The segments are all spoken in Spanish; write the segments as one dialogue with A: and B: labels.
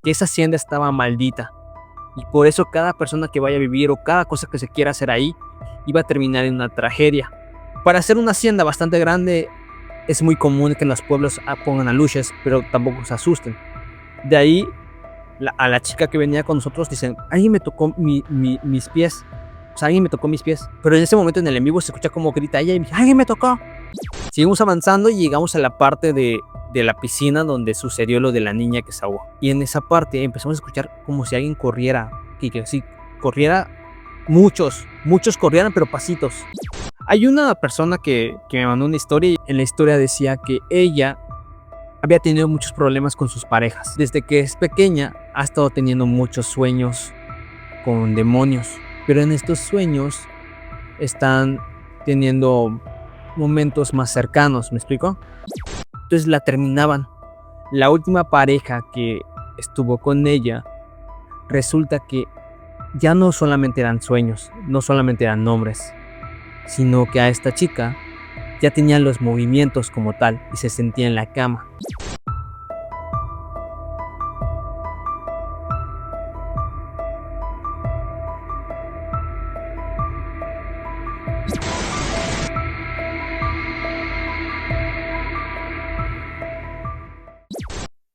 A: que esa hacienda estaba maldita. Y por eso cada persona que vaya a vivir o cada cosa que se quiera hacer ahí iba a terminar en una tragedia. Para hacer una hacienda bastante grande es muy común que en los pueblos pongan aluches, pero tampoco se asusten. De ahí a la chica que venía con nosotros dicen, alguien me tocó mis pies. O sea, alguien me tocó mis pies. Pero en ese momento en el en vivo se escucha como grita ella y dice, alguien me tocó. Seguimos avanzando y llegamos a la parte de la piscina donde sucedió lo de la niña que se ahogó. Y en esa parte empezamos a escuchar como si alguien corriera. Que sí, corriera. Muchos corrieran, pero pasitos. Hay una persona que me mandó una historia y en la historia decía que ella había tenido muchos problemas con sus parejas. Desde que es pequeña ha estado teniendo muchos sueños con demonios. Pero en estos sueños están teniendo momentos más cercanos, ¿me explico? Entonces la terminaban. La última pareja que estuvo con ella, resulta que ya no solamente eran sueños, no solamente eran nombres, sino que a esta chica ya tenía los movimientos como tal y se sentía en la cama.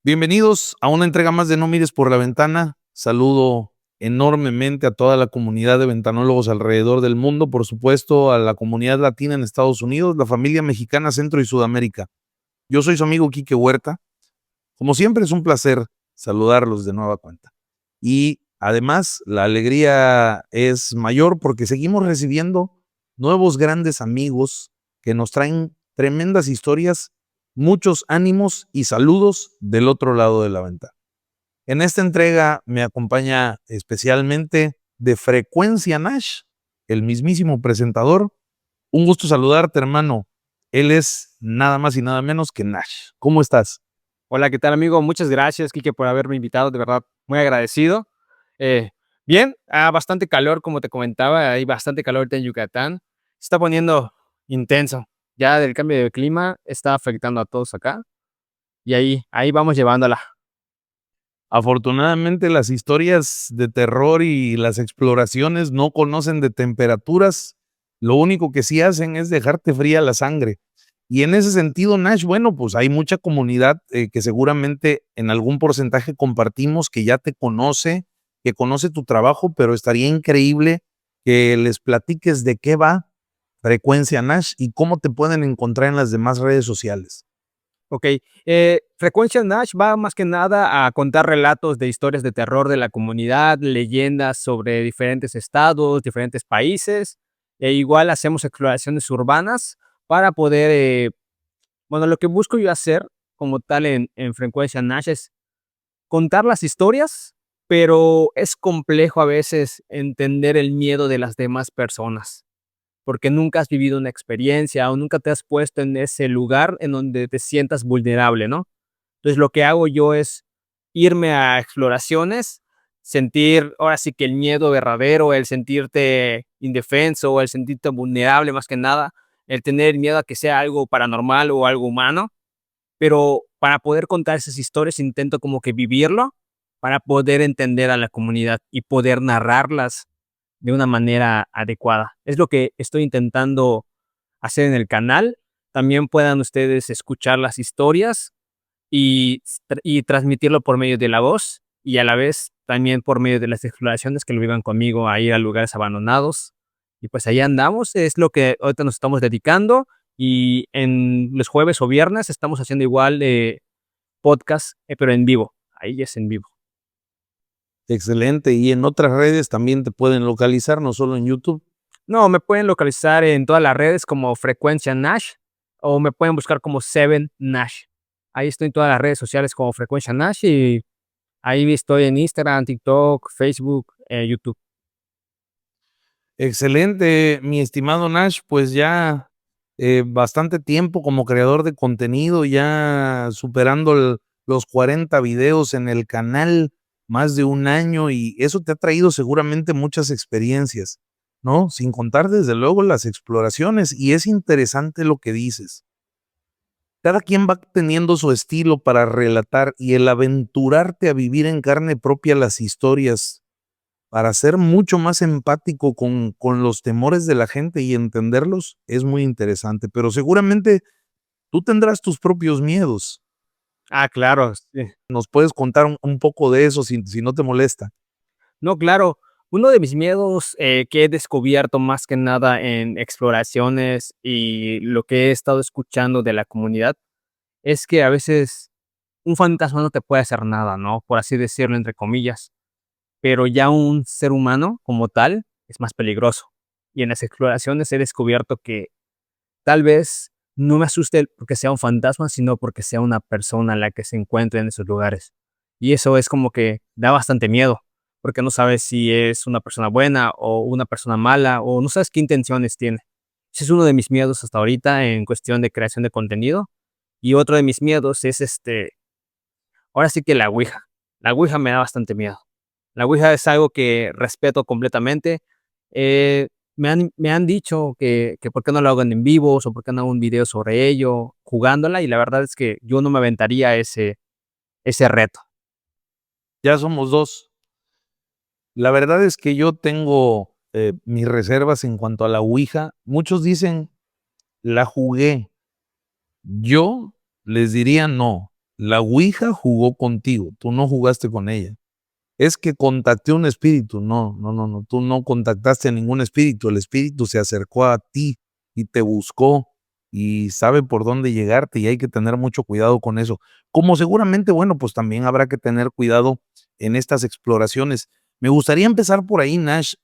B: Bienvenidos a una entrega más de No Mires por la Ventana. Saludo enormemente a toda la comunidad de ventanólogos alrededor del mundo, por supuesto a la comunidad latina en Estados Unidos, la familia mexicana, Centro y Sudamérica. Yo soy su amigo Quique Huerta. Como siempre es un placer saludarlos de nueva cuenta. Y además la alegría es mayor porque seguimos recibiendo nuevos grandes amigos que nos traen tremendas historias, muchos ánimos y saludos del otro lado de la ventana. En esta entrega me acompaña especialmente de Frecuencia Nash, el mismísimo presentador. Un gusto saludarte, hermano. Él es nada más y nada menos que Nash. ¿Cómo estás?
A: Hola, ¿qué tal, amigo? Muchas gracias, Quique, por haberme invitado, de verdad, muy agradecido. Bien, bastante calor, como te comentaba, hay bastante calor ahorita en Yucatán. Se está poniendo intenso. Ya del cambio de clima está afectando a todos acá. Y ahí vamos llevándola.
B: Afortunadamente las historias de terror y las exploraciones no conocen de temperaturas. Lo único que sí hacen es dejarte fría la sangre. Y en ese sentido, Nash, bueno, pues hay mucha comunidad que seguramente en algún porcentaje compartimos, que ya te conoce, que conoce tu trabajo, pero estaría increíble que les platiques de qué va Frecuencia Nash y cómo te pueden encontrar en las demás redes sociales.
A: Ok, Frecuencia Nash va más que nada a contar relatos de historias de terror de la comunidad, leyendas sobre diferentes estados, diferentes países. E igual hacemos exploraciones urbanas para poder, bueno, lo que busco yo hacer como tal en Frecuencia Nash es contar las historias, pero es complejo a veces entender el miedo de las demás personas, porque nunca has vivido una experiencia o nunca te has puesto en ese lugar en donde te sientas vulnerable, ¿no? Entonces lo que hago yo es irme a exploraciones, sentir ahora sí que el miedo verdadero, el sentirte indefenso, el sentirte vulnerable más que nada, el tener miedo a que sea algo paranormal o algo humano, pero para poder contar esas historias intento como que vivirlo para poder entender a la comunidad y poder narrarlas de una manera adecuada. Es lo que estoy intentando hacer en el canal. También puedan ustedes escuchar las historias y transmitirlo por medio de la voz y a la vez también por medio de las exploraciones que lo vivan conmigo a ir a lugares abandonados. Y pues ahí andamos, es lo que ahorita nos estamos dedicando y en los jueves o viernes estamos haciendo igual podcast, pero en vivo. Ahí es en vivo.
B: Excelente. Y en otras redes también te pueden localizar, no solo en YouTube.
A: No, me pueden localizar en todas las redes como Frecuencia Nash o me pueden buscar como Seven Nash. Ahí estoy en todas las redes sociales como Frecuencia Nash y ahí estoy en Instagram, TikTok, Facebook, YouTube.
B: Excelente, mi estimado Nash, pues ya bastante tiempo como creador de contenido, ya superando los 40 videos en el canal, más de un año, y eso te ha traído seguramente muchas experiencias, ¿no? Sin contar desde luego las exploraciones, y es interesante lo que dices. Cada quien va teniendo su estilo para relatar y el aventurarte a vivir en carne propia las historias para ser mucho más empático con los temores de la gente y entenderlos es muy interesante, pero seguramente tú tendrás tus propios miedos.
A: Ah, claro, sí.
B: ¿Nos puedes contar un poco de eso si no te molesta?
A: No, claro. Uno de mis miedos, que he descubierto más que nada en exploraciones y lo que he estado escuchando de la comunidad, es que a veces un fantasma no te puede hacer nada, ¿no? Por así decirlo, entre comillas, pero ya un ser humano como tal es más peligroso. Y en las exploraciones he descubierto que tal vez no me asuste porque sea un fantasma, sino porque sea una persona la que se encuentre en esos lugares. Y eso es como que da bastante miedo, porque no sabes si es una persona buena o una persona mala, o no sabes qué intenciones tiene. Ese es uno de mis miedos hasta ahorita en cuestión de creación de contenido. Y otro de mis miedos es ahora sí que la ouija. La ouija me da bastante miedo. La ouija es algo que respeto completamente. Eh, me han dicho que por qué no lo hago en vivos o por qué no hago un video sobre ello, jugándola, y la verdad es que yo no me aventaría ese reto.
B: Ya somos 2. La verdad es que yo tengo, mis reservas en cuanto a la ouija. Muchos dicen: "La jugué". Yo les diría: "No, la ouija jugó contigo, tú no jugaste con ella". Es que contacté un espíritu. No, no, no, no, tú no contactaste a ningún espíritu. El espíritu se acercó a ti y te buscó y sabe por dónde llegarte y hay que tener mucho cuidado con eso. Como seguramente, bueno, pues también habrá que tener cuidado en estas exploraciones. Me gustaría empezar por ahí, Nash,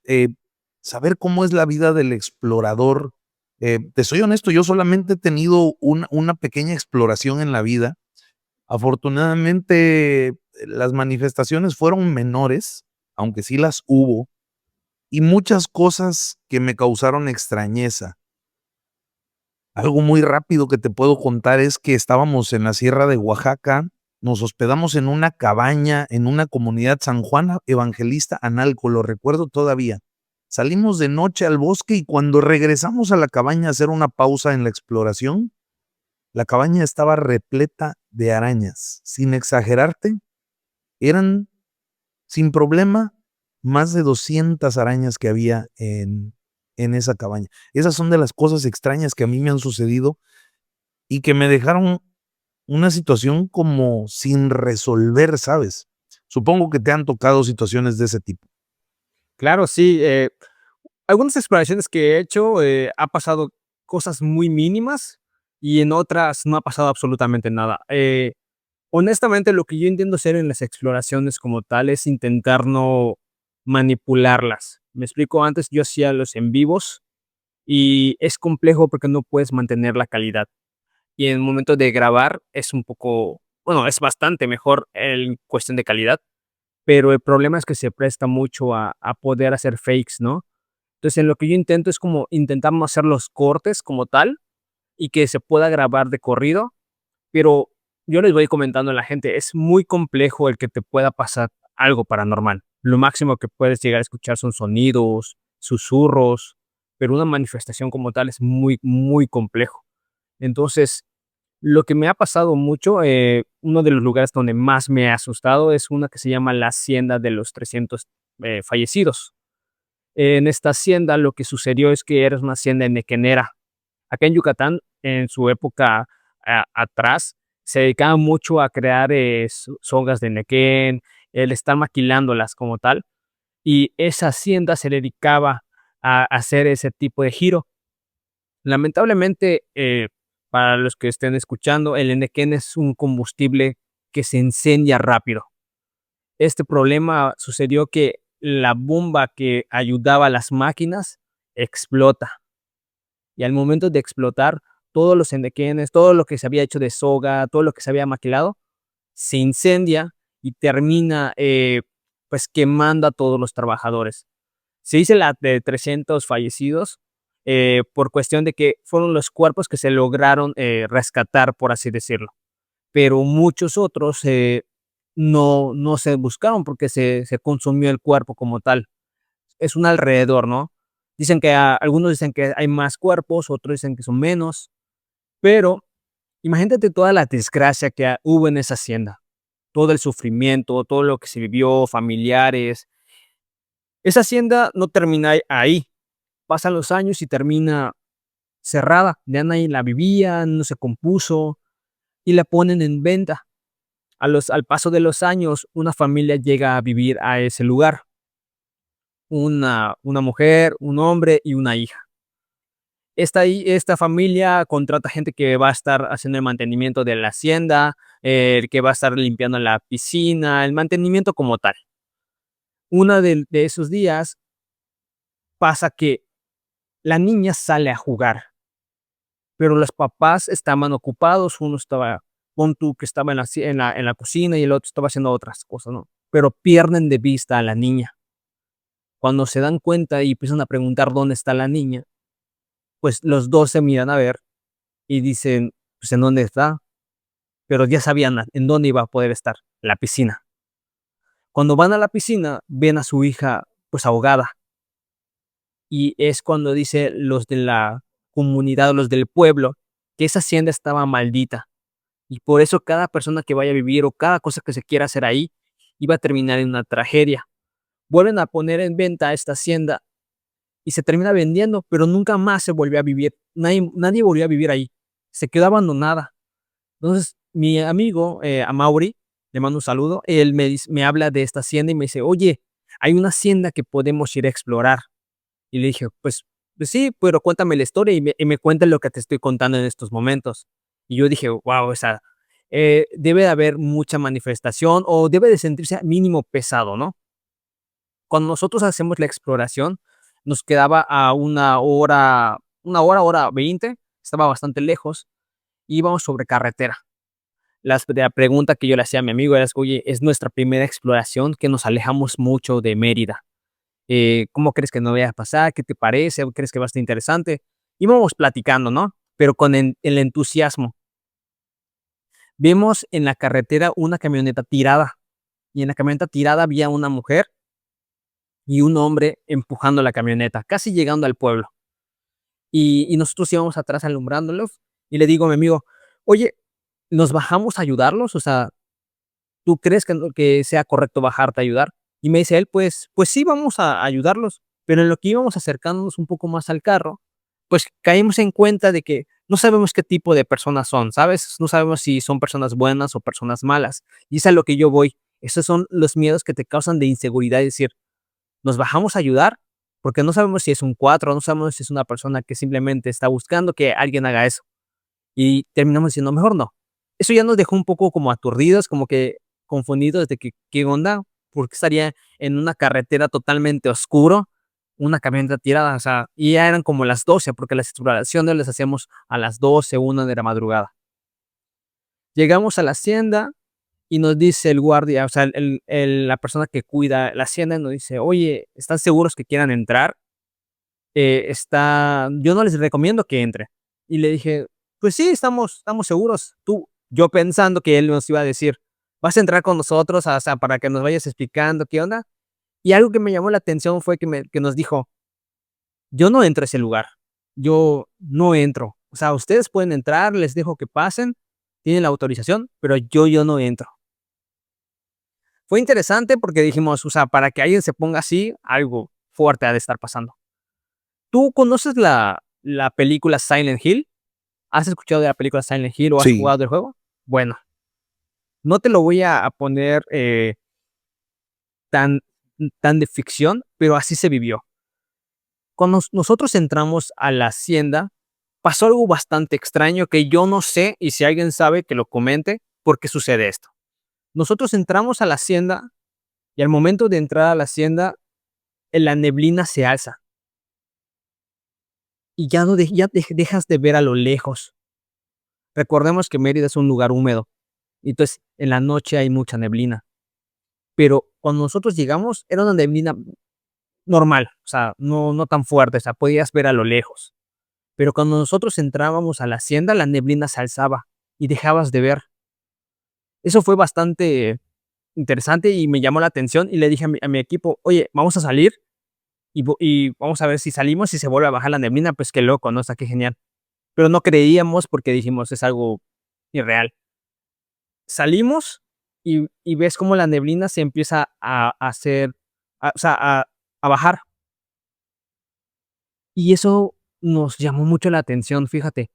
B: saber cómo es la vida del explorador. Te soy honesto, yo solamente he tenido una pequeña exploración en la vida. Afortunadamente, las manifestaciones fueron menores, aunque sí las hubo, y muchas cosas que me causaron extrañeza. Algo muy rápido que te puedo contar es que estábamos en la sierra de Oaxaca, nos hospedamos en una cabaña en una comunidad San Juan Evangelista Analco, lo recuerdo todavía. Salimos de noche al bosque y cuando regresamos a la cabaña a hacer una pausa en la exploración, la cabaña estaba repleta de arañas. Sin exagerarte, eran, sin problema, más de 200 arañas que había en esa cabaña. Esas son de las cosas extrañas que a mí me han sucedido y que me dejaron una situación como sin resolver, ¿sabes? Supongo que te han tocado situaciones de ese tipo.
A: Claro, sí, algunas exploraciones que he hecho, ha pasado cosas muy mínimas y en otras no ha pasado absolutamente nada. Honestamente, lo que yo intento hacer en las exploraciones como tal es intentar no manipularlas. Me explico, antes yo hacía los en vivos y es complejo porque no puedes mantener la calidad. Y en el momento de grabar es un poco, bueno, es bastante mejor en cuestión de calidad, pero el problema es que se presta mucho a poder hacer fakes, ¿no? Entonces, en lo que yo intento es como intentar no hacer los cortes como tal y que se pueda grabar de corrido, pero yo les voy comentando a la gente, es muy complejo el que te pueda pasar algo paranormal. Lo máximo que puedes llegar a escuchar son sonidos, susurros, pero una manifestación como tal es muy, muy complejo. Entonces, lo que me ha pasado mucho, uno de los lugares donde más me ha asustado es una que se llama la Hacienda de los 300 fallecidos. En esta hacienda lo que sucedió es que era una hacienda enequenera. Acá en Yucatán, en su época atrás, se dedicaban mucho a crear sogas de nequén, el estar maquilándolas como tal, y esa hacienda se dedicaba a hacer ese tipo de giro. Lamentablemente, para los que estén escuchando, el enequén es un combustible que se incendia rápido. Este problema sucedió que la bomba que ayudaba a las máquinas explota, y al momento de explotar, todos los enequenes, todo lo que se había hecho de soga, todo lo que se había maquilado, se incendia y termina, pues, quemando a todos los trabajadores. Se dice la de 300 fallecidos, por cuestión de que fueron los cuerpos que se lograron, rescatar, por así decirlo, pero muchos otros, no se buscaron porque se consumió el cuerpo como tal. Es un alrededor, ¿no? Dicen que algunos dicen que hay más cuerpos, otros dicen que son menos, pero Imagínate toda la desgracia que hubo en esa hacienda, todo el sufrimiento, todo lo que se vivió, familiares. Esa hacienda no termina ahí, pasan los años y termina cerrada, ya nadie la vivía, no se compuso y la ponen en venta. Al paso de los años, una familia llega a vivir a ese lugar, una mujer, un hombre y una hija. Esta familia contrata gente que va a estar haciendo el mantenimiento de la hacienda, que va a estar limpiando la piscina, el mantenimiento como tal. Uno de esos días pasa que la niña sale a jugar, pero los papás estaban ocupados, uno estaba, pon tú que estaba en la cocina y el otro estaba haciendo otras cosas, ¿no? Pero pierden de vista a la niña. Cuando se dan cuenta y empiezan a preguntar dónde está la niña, pues los dos se miran a ver y dicen, pues ¿en dónde está? Pero ya sabían en dónde iba a poder estar, la piscina. Cuando van a la piscina, ven a su hija pues ahogada. Y es cuando dice los de la comunidad, los del pueblo, que esa hacienda estaba maldita. Y por eso cada persona que vaya a vivir o cada cosa que se quiera hacer ahí iba a terminar en una tragedia. Vuelven a poner en venta esta hacienda y se termina vendiendo, pero nunca más se volvió a vivir. Nadie volvió a vivir ahí. Se quedó abandonada. Entonces, mi amigo, Amaury, le mando un saludo, él me habla de esta hacienda y me dice, oye, hay una hacienda que podemos ir a explorar. Y le dije, pues sí, pero cuéntame la historia y me cuenta lo que te estoy contando en estos momentos. Y yo dije, wow, o sea, debe de haber mucha manifestación o debe de sentirse mínimo pesado, ¿no? Cuando nosotros hacemos la exploración, nos quedaba a hora 20, estaba bastante lejos, íbamos sobre carretera. La pregunta que yo le hacía a mi amigo era, oye, es nuestra primera exploración que nos alejamos mucho de Mérida. ¿Cómo crees que nos vaya a pasar? ¿Qué te parece? ¿Crees que va a estar interesante? Íbamos platicando, ¿no? Pero con el entusiasmo. Vimos en la carretera una camioneta tirada y en la camioneta tirada había una mujer y un hombre empujando la camioneta, casi llegando al pueblo. Y nosotros íbamos atrás alumbrándolos y le digo a mi amigo, oye, ¿nos bajamos a ayudarlos? O sea, ¿tú crees que sea correcto bajarte a ayudar? Y me dice él, pues sí, vamos a ayudarlos, pero en lo que íbamos acercándonos un poco más al carro, pues caímos en cuenta de que no sabemos qué tipo de personas son, ¿sabes? No sabemos si son personas buenas o personas malas. Y es a lo que yo voy. Esos son los miedos que te causan de inseguridad, es decir, nos bajamos a ayudar porque no sabemos si es un cuatro, no sabemos si es una persona que simplemente está buscando que alguien haga eso. Y terminamos diciendo, mejor no. Eso ya nos dejó un poco como aturdidos, como que confundidos de que, ¿qué onda? Porque estaría en una carretera totalmente oscuro, una camioneta tirada, o sea, y ya eran como las 12, porque las exploraciones las hacíamos a las 12, 1 de la madrugada. Llegamos a la hacienda y nos dice el guardia, o sea, la persona que cuida la hacienda nos dice, oye, ¿están seguros que quieran entrar? Yo no les recomiendo que entre. Y le dije, pues sí, estamos seguros. Yo pensando que él nos iba a decir, vas a entrar con nosotros, o sea, para que nos vayas explicando qué onda. Y algo que me llamó la atención fue que nos dijo, yo no entro a ese lugar, yo no entro. O sea, ustedes pueden entrar, les dejo que pasen, tienen la autorización, pero yo no entro. Fue interesante porque dijimos, o sea, para que alguien se ponga así, algo fuerte ha de estar pasando. ¿Tú conoces la película Silent Hill? ¿Has escuchado de la película Silent Hill o has
B: Sí,
A: jugado el juego? Bueno, no te lo voy a poner tan, tan de ficción, pero así se vivió. Cuando nosotros entramos a la hacienda, pasó algo bastante extraño que yo no sé, y si alguien sabe que lo comente, por qué sucede esto. Nosotros entramos a la hacienda y al momento de entrar a la hacienda, la neblina se alza y ya, no de- ya de- dejas de ver a lo lejos. Recordemos que Mérida es un lugar húmedo, entonces en la noche hay mucha neblina. Pero cuando nosotros llegamos era una neblina normal, o sea, no tan fuerte, o sea, podías ver a lo lejos. Pero cuando nosotros entrábamos a la hacienda, la neblina se alzaba y dejabas de ver. Eso fue bastante interesante y me llamó la atención y le dije a mi equipo, oye, vamos a salir y vamos a ver si salimos y se vuelve a bajar la neblina, pues qué loco, ¿no? O sea, qué genial. Pero no creíamos porque dijimos, es algo, irreal. Salimos y ves cómo la neblina se empieza a hacer, o sea, a bajar. Y eso nos llamó mucho la atención, fíjate,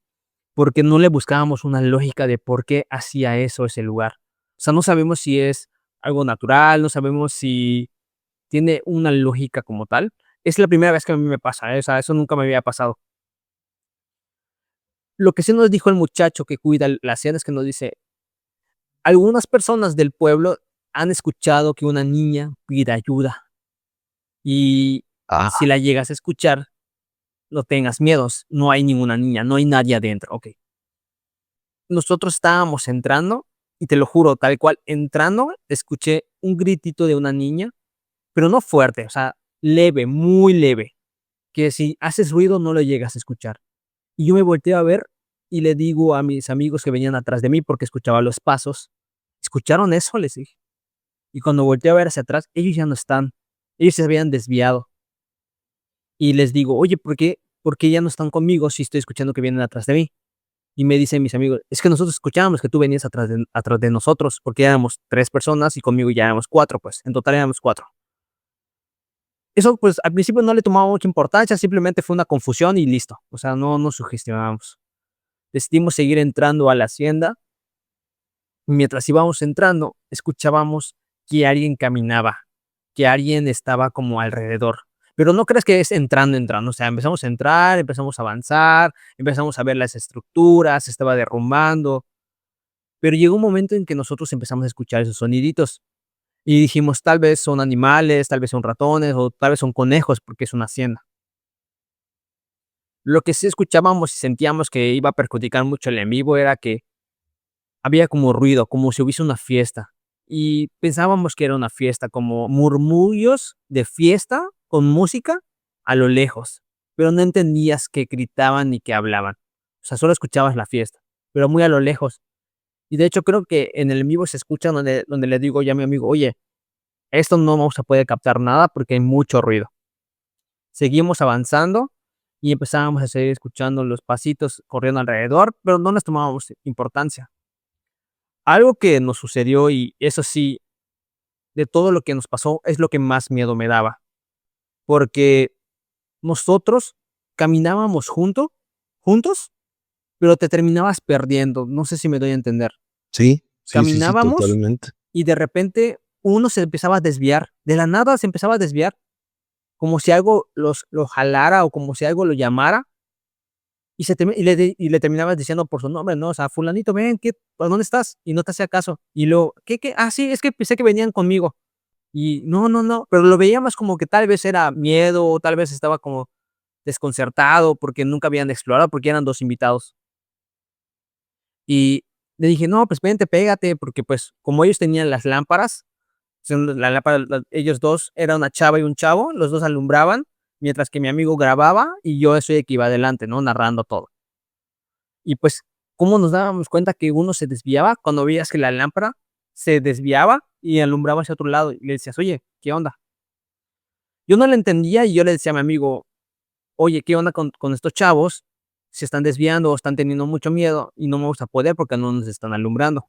A: porque no le buscábamos una lógica de por qué hacía eso ese lugar. O sea, no sabemos si es algo natural, no sabemos si tiene una lógica como tal. Es la primera vez que a mí me pasa, o sea, eso nunca me había pasado. Lo que sí nos dijo el muchacho que cuida la hacienda es que nos dice, algunas personas del pueblo han escuchado que una niña pide ayuda y si
B: Ah,
A: la llegas a escuchar, no tengas miedos, no hay ninguna niña, no hay nadie adentro, okey. Nosotros estábamos entrando y te lo juro, tal cual, entrando, escuché un gritito de una niña, pero no fuerte, o sea, leve, muy leve, que si haces ruido no lo llegas a escuchar. Y yo me volteo a ver y le digo a mis amigos que venían atrás de mí, porque escuchaba los pasos, ¿escucharon eso?, les dije. Y cuando volteo a ver hacia atrás, ellos ya no están, ellos se habían desviado. Y les digo: "Oye, ¿por qué ya no están conmigo si estoy escuchando que vienen atrás de mí?". Y me dicen mis amigos: "Es que nosotros escuchábamos que tú venías atrás de nosotros", porque éramos 3 personas y conmigo ya éramos 4 pues, en total éramos 4. Eso, pues, al principio no le tomaba mucha importancia, simplemente fue una confusión y listo. O sea, no nos sugestionamos. Decidimos seguir entrando a la hacienda. Mientras íbamos entrando, escuchábamos que alguien caminaba, que alguien estaba como alrededor. Pero no creas que es entrando, o sea, empezamos a entrar, empezamos a avanzar, empezamos a ver las estructuras, se estaba derrumbando, pero llegó un momento en que nosotros empezamos a escuchar esos soniditos y dijimos, tal vez son animales, tal vez son ratones o tal vez son conejos porque es una hacienda. Lo que sí escuchábamos y sentíamos que iba a perjudicar mucho el en vivo era que había como ruido, como si hubiese una fiesta, y pensábamos que era una fiesta, como murmullos de fiesta con música a lo lejos, pero no entendías qué gritaban ni qué hablaban. O sea, solo escuchabas la fiesta, pero muy a lo lejos. Y de hecho, creo que en el en vivo se escucha donde le digo ya a mi amigo: "Oye, esto no vamos a poder captar nada porque hay mucho ruido". Seguimos avanzando y empezábamos a seguir escuchando los pasitos corriendo alrededor, pero no les tomábamos importancia. Algo que nos sucedió, y eso sí, de todo lo que nos pasó, es lo que más miedo me daba, porque nosotros caminábamos juntos, pero te terminabas perdiendo, no sé si me doy a entender.
B: sí, sí, sí, sí,
A: Caminábamos
B: totalmente.
A: y de repente uno se empezaba a desviar, de la nada se empezaba a desviar, como si algo lo jalara o como si algo lo llamara, y se termi y le terminabas diciendo por su nombre, ¿no? O sea, fulanito, ven, ¿qué? ¿Por dónde estás? Y no te hacía caso. Y luego, ¿qué? Ah, sí, es que pensé que venían conmigo. Y no, no, no, pero lo veía más como que tal vez era miedo, o tal vez estaba como desconcertado porque nunca habían explorado, porque eran 2 invitados. Y le dije: "No, pues vente, pégate", porque, pues, como ellos tenían las lámparas, son la lámpara ellos 2 era una chava y un chavo, los 2 alumbraban, mientras que mi amigo grababa y yo soy el que iba adelante, ¿no? Narrando todo. Y, pues, ¿cómo nos dábamos cuenta que uno se desviaba? Cuando veías que la lámpara se desviaba y alumbraba hacia otro lado, y le decías: "Oye, ¿qué onda?". Yo no le entendía y yo le decía a mi amigo: "Oye, ¿qué onda con estos chavos? Se están desviando o están teniendo mucho miedo y no vamos a poder porque no nos están alumbrando".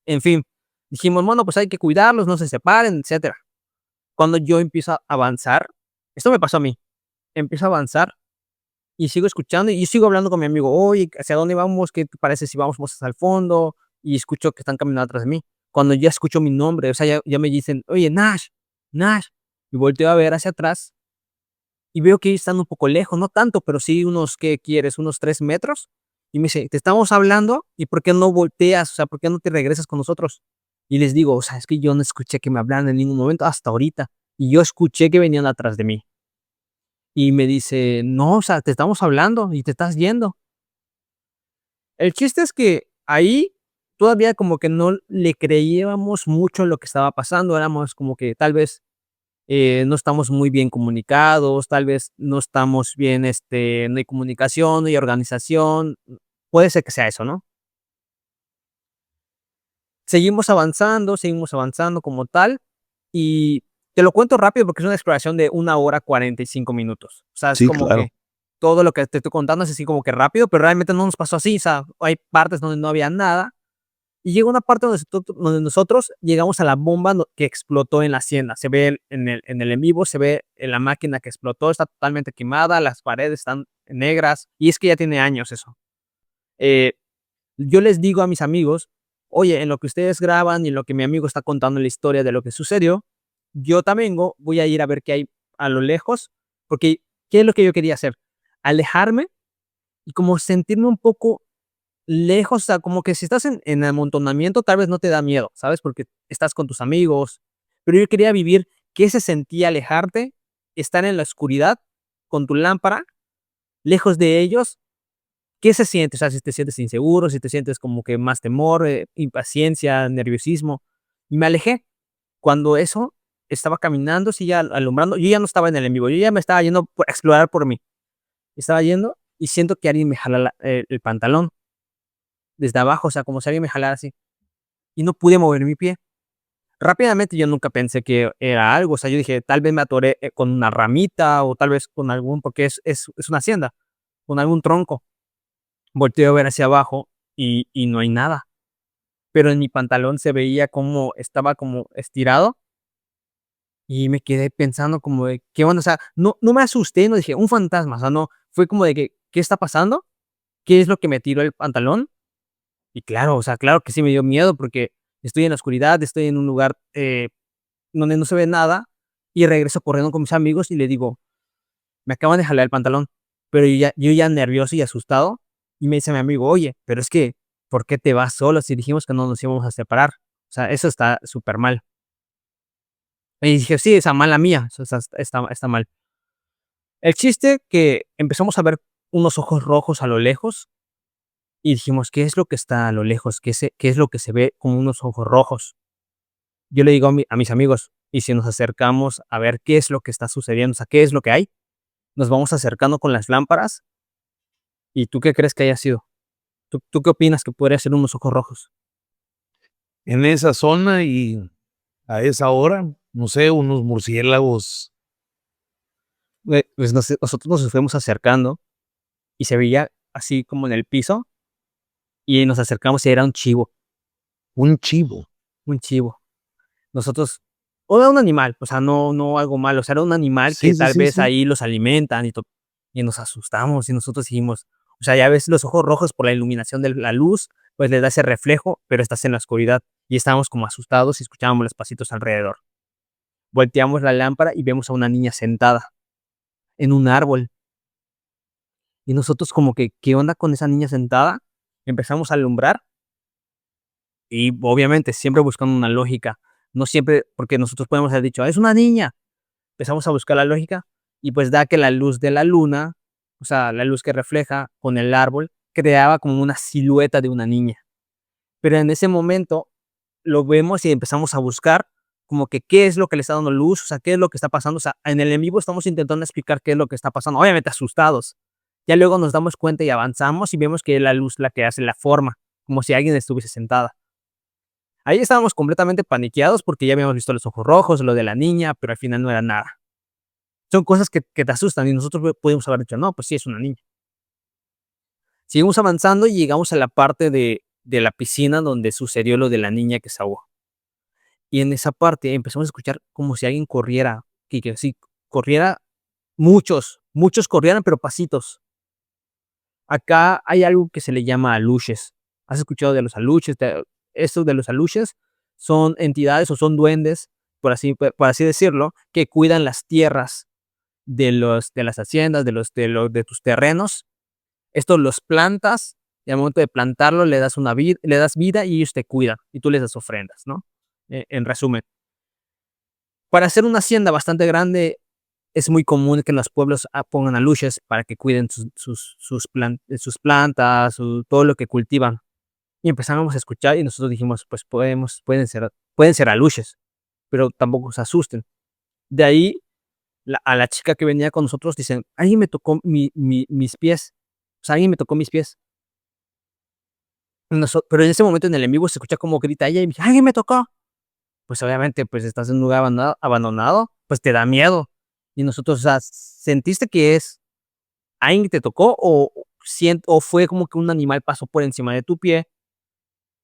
A: En fin, dijimos: "Bueno, pues hay que cuidarlos, no se separen, etcétera". Cuando yo empiezo a avanzar, esto me pasó a mí, empiezo a avanzar y sigo escuchando, y yo sigo hablando con mi amigo: "Oye, ¿hacia dónde vamos? ¿Qué te parece si vamos más hasta el fondo?". Y escucho que están caminando atrás de mí. Cuando ya escucho mi nombre, o sea, ya me dicen: "Oye, Nash, Nash". Y volteo a ver hacia atrás y veo que ellos están un poco lejos, no tanto, pero sí unos, ¿qué quieres? Unos 3 metros. Y me dice: "Te estamos hablando, ¿y por qué no volteas? O sea, ¿por qué no te regresas con nosotros?". Y les digo: "O sea, es que yo no escuché que me hablaran en ningún momento hasta ahorita, y yo escuché que venían atrás de mí". Y me dice: "No, o sea, te estamos hablando y te estás yendo". El chiste es que ahí todavía como que no le creíamos mucho en lo que estaba pasando, éramos como que tal vez no estamos muy bien comunicados, tal vez no estamos bien, no hay comunicación, no hay organización, puede ser que sea eso, ¿no? Seguimos avanzando como tal, y te lo cuento rápido porque es una exploración de 1 hora 45 minutos. O sea, es
B: Sí,
A: como que
B: claro.
A: todo lo que te estoy contando es así como que rápido, pero realmente no nos pasó así, o sea, hay partes donde no había nada, y llega una parte donde nosotros llegamos a la bomba que explotó en la hacienda. Se ve en el en vivo, se ve en la máquina que explotó, está totalmente quemada, las paredes están negras, y es que ya tiene años eso. Eh, yo les digo a mis amigos, oye, en lo que ustedes graban y en lo que mi amigo está contando la historia de lo que sucedió, yo también voy a ir a ver qué hay a lo lejos, porque ¿qué es lo que yo quería hacer? Alejarme y como sentirme un poco lejos, o sea, como que si estás en amontonamiento, tal vez no te da miedo, ¿sabes? Porque estás con tus amigos, pero yo quería vivir qué se sentía alejarte, estar en la oscuridad con tu lámpara, lejos de ellos. ¿Qué se siente? O sea, si te sientes inseguro, si te sientes como que más temor, impaciencia, nerviosismo. Y me alejé. Cuando eso estaba caminando, sí, ya alumbrando, yo ya no estaba en el en vivo, yo ya me estaba yendo a explorar por mí. Estaba yendo y siento que alguien me jala el pantalón desde abajo, o sea, como si alguien me jalara así. Y no pude mover mi pie. Rápidamente yo nunca pensé que era algo, o sea, yo dije, tal vez me atoré con una ramita o tal vez con algún, porque es una hacienda, con algún tronco. Volteo a ver hacia abajo y no hay nada, pero en mi pantalón se veía como estaba como estirado y me quedé pensando como de, ¿qué onda? O sea, no me asusté, no dije, un fantasma, o sea, no, fue como de que, ¿qué está pasando? ¿Qué es lo que me tiró el pantalón? Y claro, o sea, claro que sí me dio miedo porque estoy en la oscuridad, estoy en un lugar donde no se ve nada y regreso corriendo con mis amigos y le digo, me acaban de jalar el pantalón, pero yo ya nervioso y asustado, y me dice mi amigo, oye, pero es que, ¿por qué te vas solo si dijimos que no nos íbamos a separar? O sea, eso está súper mal. Y dije, sí, esa mala mía, o sea, está mal. El chiste que empezamos a ver unos ojos rojos a lo lejos y dijimos, ¿qué es lo que está a lo lejos? ¿Qué es lo que se ve como unos ojos rojos? Yo le digo a mis amigos, y si nos acercamos a ver qué es lo que está sucediendo, o sea, qué es lo que hay, nos vamos acercando con las lámparas. ¿Y tú qué crees que haya sido? ¿Tú qué opinas que podría ser unos ojos rojos?
B: En esa zona y a esa hora, no sé, unos murciélagos.
A: Pues nosotros nos fuimos acercando y se veía así como en el piso y nos acercamos y era
B: Un chivo.
A: un chivo. Nosotros, o era un animal, o sea, no algo malo, o sea, era un animal que
B: Sí, sí,
A: tal
B: sí,
A: vez
B: sí.
A: ahí los alimentan y nos asustamos y nosotros dijimos, o sea, ya ves los ojos rojos por la iluminación de la luz, pues le da ese reflejo, pero estás en la oscuridad y estábamos como asustados y escuchábamos los pasitos alrededor. Volteamos la lámpara y vemos a una niña sentada en un árbol. Y nosotros como que, ¿qué onda con esa niña sentada? Empezamos a alumbrar y obviamente siempre buscando una lógica. No siempre, porque nosotros podemos haber dicho, es una niña. Empezamos a buscar la lógica y pues da que la luz de la luna, o sea, la luz que refleja con el árbol, creaba como una silueta de una niña. Pero en ese momento lo vemos y empezamos a buscar como que qué es lo que le está dando luz, o sea, qué es lo que está pasando. O sea, en el en vivo estamos intentando explicar qué es lo que está pasando, obviamente asustados. Ya luego nos damos cuenta y avanzamos y vemos que es la luz la que hace la forma, como si alguien estuviese sentada. Ahí estábamos completamente paniqueados porque ya habíamos visto los ojos rojos, lo de la niña, pero al final no era nada. Son cosas que te asustan y nosotros pudimos haber dicho, no, pues sí, es una niña. Seguimos avanzando y llegamos a la parte de la piscina donde sucedió lo de la niña que se ahogó. Y en esa parte empezamos a escuchar como si alguien corriera, que sí, corriera muchos corrieran, pero pasitos. Acá hay algo que se le llama aluches. ¿Has escuchado de los aluches? Estos de los aluches son entidades o son duendes, por así decirlo, que cuidan las tierras de las haciendas, de tus terrenos. Estos los plantas y al momento de plantarlo le das vida y ellos te cuidan y tú les das ofrendas, ¿no? En resumen. Para hacer una hacienda bastante grande, es muy común que en los pueblos pongan aluches para que cuiden sus plantas, todo lo que cultivan. Y empezamos a escuchar y nosotros dijimos, pues pueden ser aluches, pero tampoco se asusten. De ahí, a la chica que venía con nosotros dicen, alguien me tocó mis pies, o sea, alguien me tocó mis pies. Pero en ese momento en el en vivo se escucha como grita ella y me dice, alguien me tocó. Pues obviamente, pues estás en un lugar abandonado, pues te da miedo. Y nosotros, o sea, ¿sentiste que es? ¿alguien te tocó o fue como que un animal pasó por encima de tu pie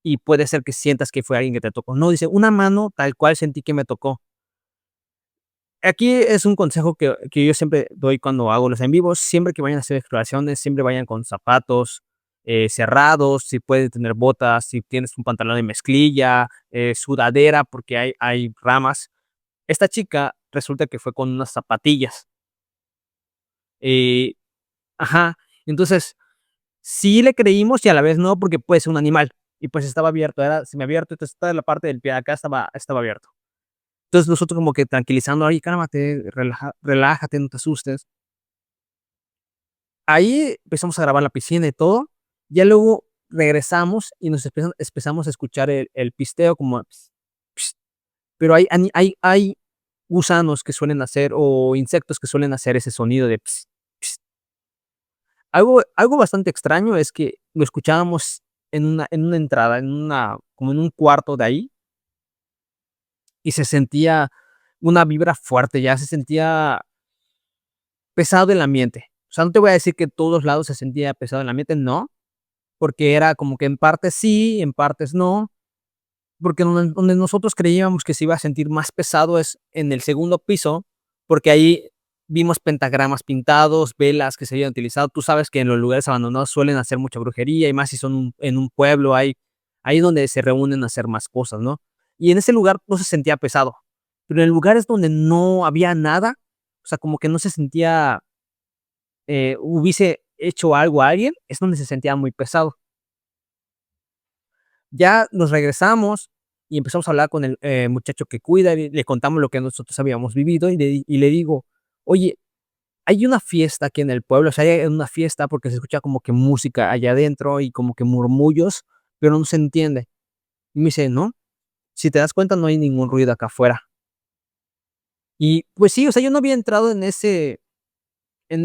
A: y puede ser que sientas que fue alguien que te tocó? No, dice, una mano tal cual sentí que me tocó. Aquí es un consejo que yo siempre doy cuando hago los en vivos, siempre que vayan a hacer exploraciones, siempre vayan con zapatos, cerrados, si pueden tener botas, si tienes un pantalón de mezclilla, sudadera, porque hay ramas. Esta chica resulta que fue con unas zapatillas, eh, ajá, entonces, sí le creímos y a la vez no, porque puede ser un animal, y pues estaba abierto, era semiabierto, entonces toda la parte del pie de acá estaba abierto. Entonces, nosotros como que tranquilizando: "Oye, cálmate, relájate, no te asustes". Ahí empezamos a grabar la piscina y todo, ya luego regresamos y nos empezamos a escuchar el pisteo como ps, ps, pero hay gusanos que suelen hacer o insectos que suelen hacer ese sonido de ps, ps. Algo bastante extraño es que lo escuchábamos en una entrada, como en un cuarto de ahí, y se sentía una vibra fuerte, ya se sentía pesado el ambiente. O sea, no te voy a decir que en todos lados se sentía pesado el ambiente, no, porque era como que en partes sí, en partes no, porque donde nosotros creíamos que se iba a sentir más pesado es en el segundo piso, porque ahí vimos pentagramas pintados, velas que se habían utilizado. Tú sabes que en los lugares abandonados suelen hacer mucha brujería, y más si son en un pueblo, ahí donde se reúnen a hacer más cosas, ¿no? Y en ese lugar no se sentía pesado, pero en lugares donde no había nada, o sea, como que no se sentía, hubiese hecho algo a alguien, es donde se sentía muy pesado. Ya nos regresamos y empezamos a hablar con el, muchacho que cuida, y le contamos lo que nosotros habíamos vivido, y le digo: "Oye, hay una fiesta aquí en el pueblo, o sea, hay una fiesta porque se escucha como que música allá adentro y como que murmullos, pero no se entiende". Y me dice: "No, si te das cuenta, no hay ningún ruido acá afuera". Y, pues sí, o sea, yo no había entrado en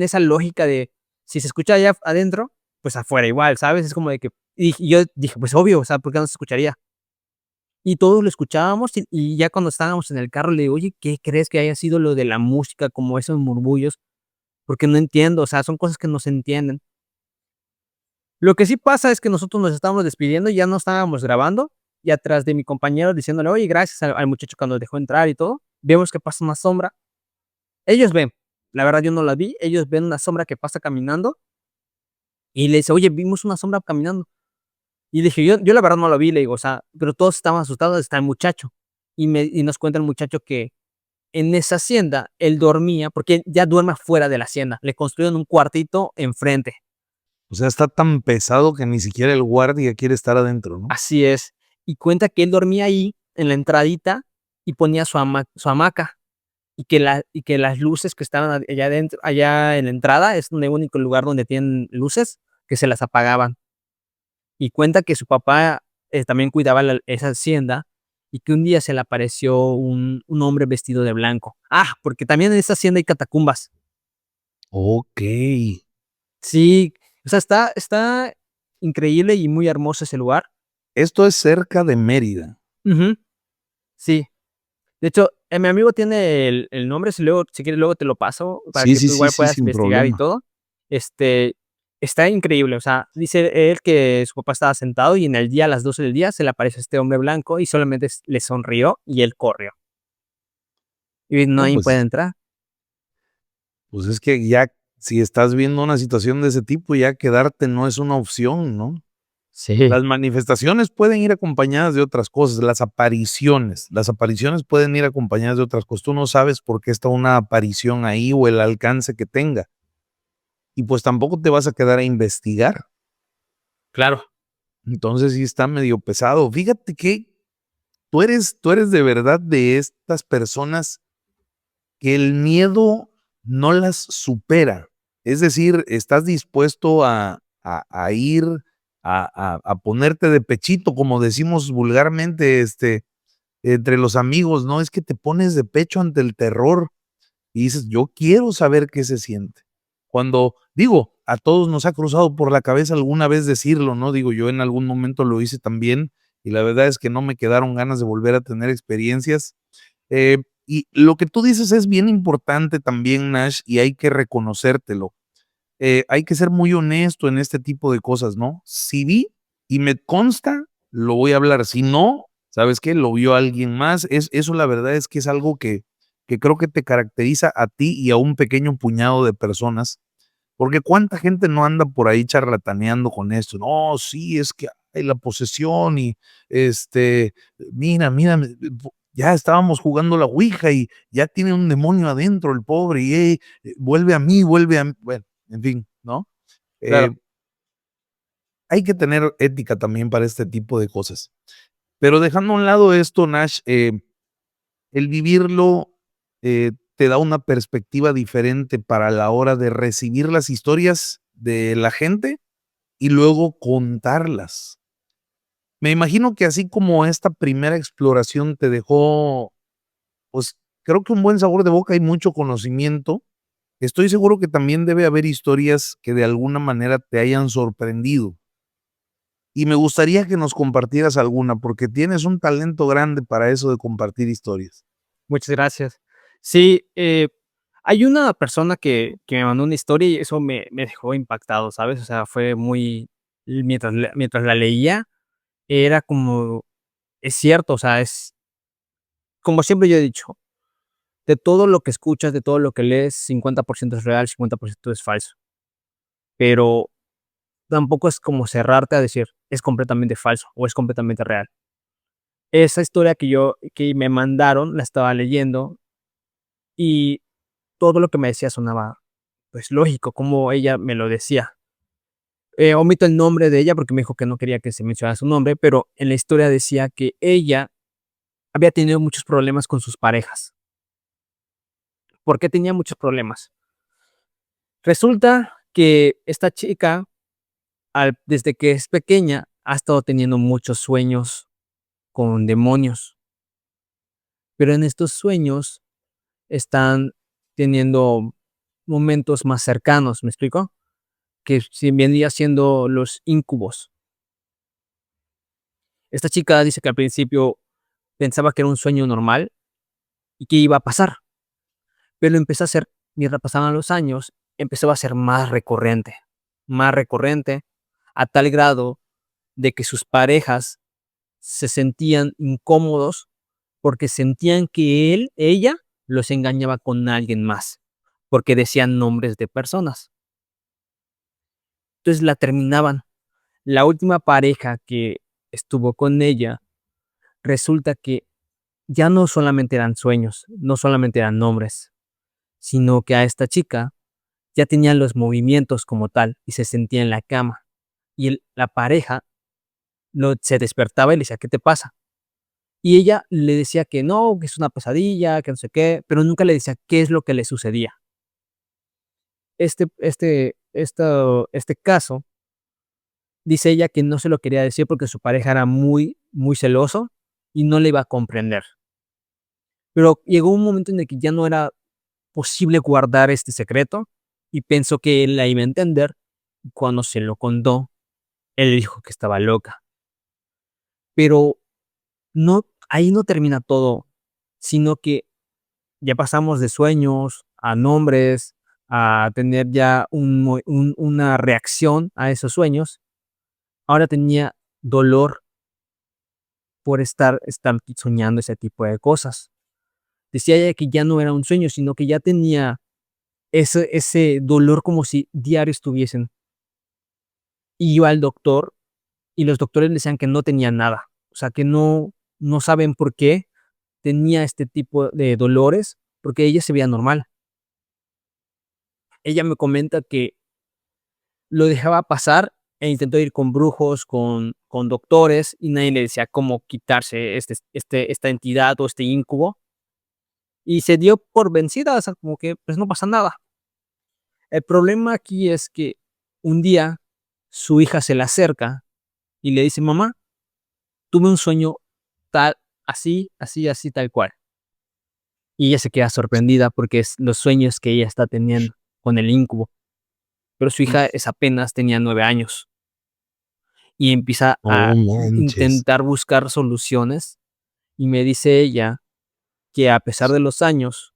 A: esa lógica de si se escucha allá adentro, pues afuera igual, ¿sabes? Es como de que y yo dije: "Pues obvio, o sea, ¿por qué no se escucharía?". Y todos lo escuchábamos, y ya cuando estábamos en el carro le digo: "Oye, ¿qué crees que haya sido lo de la música, como esos murmullos? Porque no entiendo, o sea, son cosas que no se entienden". Lo que sí pasa es que nosotros nos estábamos despidiendo y ya no estábamos grabando, y atrás de mi compañero diciéndole: "Oye, gracias al muchacho que nos dejó entrar y todo", vemos que pasa una sombra. Ellos ven, la verdad yo no la vi, ellos ven una sombra que pasa caminando, y le dice: "Oye, vimos una sombra caminando". Y dije: "Yo la verdad no la vi", le digo, o sea, pero todos estaban asustados, hasta el muchacho. Y nos cuenta el muchacho que en esa hacienda él dormía, porque él ya duerme afuera de la hacienda, le construyeron un cuartito enfrente.
B: O sea, está tan pesado que ni siquiera el guardia quiere estar adentro, ¿no?
A: Así es. Y cuenta que él dormía ahí, en la entradita, y ponía su hamaca, y que las luces que estaban allá adentro, allá en la entrada, es el único lugar donde tienen luces, que se las apagaban. Y cuenta que su papá, también cuidaba esa hacienda, y que un día se le apareció un hombre vestido de blanco. Ah, porque también en esa hacienda hay catacumbas.
B: Okey.
A: Sí, o sea, está increíble y muy hermoso ese lugar.
B: Esto es cerca de Mérida.
A: Ujú, sí. De hecho, mi amigo tiene el nombre, si quieres luego te lo paso para
B: Sí,
A: que
B: sí,
A: tú
B: sí,
A: igual
B: sí,
A: puedas
B: sin
A: investigar y
B: problema.
A: todo. Este, está increíble, o sea, dice él que su papá estaba sentado y en el día, a las 12 del día, se le aparece este hombre blanco y solamente le sonrió y él corrió. Y
B: No,
A: nadie puede
B: pues
A: entrar.
B: pues es que ya si estás viendo una situación de ese tipo, ya quedarte no es una opción, ¿no?
A: Sí.
B: Las manifestaciones pueden ir acompañadas de otras cosas, las apariciones pueden ir acompañadas de otras cosas. Tú no sabes por qué está una aparición ahí o el alcance que tenga. Y pues tampoco te vas a quedar a investigar.
A: Claro.
B: Entonces sí está medio pesado. Fíjate que tú eres de verdad de estas personas que el miedo no las supera. Es decir, estás dispuesto a ir a ponerte de pechito, como decimos vulgarmente, entre los amigos, ¿no? Es que te pones de pecho ante el terror y dices: "Yo quiero saber qué se siente". Cuando digo, a todos nos ha cruzado por la cabeza alguna vez decirlo, ¿no? Digo, yo en algún momento lo hice también, y la verdad es que no me quedaron ganas de volver a tener experiencias. Y lo que tú dices es bien importante también, Nash, y hay que reconocértelo. hay que ser muy honesto en este tipo de cosas, ¿no? Si vi y me consta, lo voy a hablar. Si no, ¿sabes qué? Lo vio alguien más. Eso la verdad es que es algo que creo que te caracteriza a ti y a un pequeño puñado de personas, porque cuánta gente no anda por ahí charlataneando con esto. No, sí, es que hay la posesión y mira, ya estábamos jugando la ouija y ya tiene un demonio adentro el pobre y vuelve a mí, vuelve a mí. Bueno, en fin, ¿no? Eh,
A: Claro.
B: hay que tener ética también para este tipo de cosas. Pero dejando a un lado esto, Nash, el vivirlo te da una perspectiva diferente para la hora de recibir las historias de la gente y luego contarlas. Me imagino que así como esta primera exploración te dejó, pues creo que un buen sabor de boca y mucho conocimiento, estoy seguro que también debe haber historias que de alguna manera te hayan sorprendido. Y me gustaría que nos compartieras alguna, porque tienes un talento grande para eso de compartir historias.
A: Muchas gracias. Sí, hay una persona que me mandó una historia y eso me dejó impactado, ¿sabes? O sea, fue muy mientras la leía, era como es cierto, o sea, es como siempre yo he dicho, de todo lo que escuchas, de todo lo que lees, 50% es real, 50% es falso. Pero tampoco es como cerrarte a decir, es completamente falso o es completamente real. Esa historia que me mandaron, la estaba leyendo y todo lo que me decía sonaba, pues, lógico, como ella me lo decía. Omito el nombre de ella porque me dijo que no quería que se mencionara su nombre, pero en la historia decía que ella había tenido muchos problemas con sus parejas. ¿Por qué tenía muchos problemas? Resulta que esta chica, desde que es pequeña, ha estado teniendo muchos sueños con demonios, pero en estos sueños están teniendo momentos más cercanos, ¿me explico? Que si vendría siendo los incubos. Esta chica dice que al principio pensaba que era un sueño normal y que iba a pasar, pero empezó a ser, mientras pasaban los años, empezó a ser más recurrente, a tal grado de que sus parejas se sentían incómodos porque sentían que ella los engañaba con alguien más, porque decían nombres de personas. Entonces la terminaban. La última pareja que estuvo con ella, resulta que ya no solamente eran sueños, no solamente eran nombres, sino que a esta chica ya tenía los movimientos como tal y se sentía en la cama. Y la pareja se despertaba y le decía, ¿qué te pasa? Y ella le decía que no, que es una pesadilla, que no sé qué, pero nunca le decía qué es lo que le sucedía. Este caso, dice ella que no se lo quería decir porque su pareja era muy, muy celoso y no le iba a comprender. Pero llegó un momento en el que ya no era posible guardar este secreto y pensó que él la iba a entender. Cuando se lo contó, él dijo que estaba loca. Pero no, ahí no termina todo, sino que ya pasamos de sueños a nombres, a tener ya una reacción a esos sueños. Ahora tenía dolor por estar soñando ese tipo de cosas. Decía ella que ya no era un sueño, sino que ya tenía ese dolor como si diario estuviesen. Y iba al doctor y los doctores le decían que no tenía nada, o sea, que no saben por qué tenía este tipo de dolores, porque ella se veía normal. Ella me comenta que lo dejaba pasar e intentó ir con brujos, con doctores, y nadie le decía cómo quitarse esta entidad o este incubo, y se dio por vencida, o sea, como que, pues, no pasa nada. El problema aquí es que un día su hija se le acerca y le dice: "Mamá, tuve un sueño tal, así, así, así, tal cual". Y ella se queda sorprendida porque es los sueños que ella está teniendo con el incubo, pero su hija apenas tenía 9 años. Y empieza a
B: No manches.
A: intentar buscar soluciones, y me dice ella que a pesar de los años,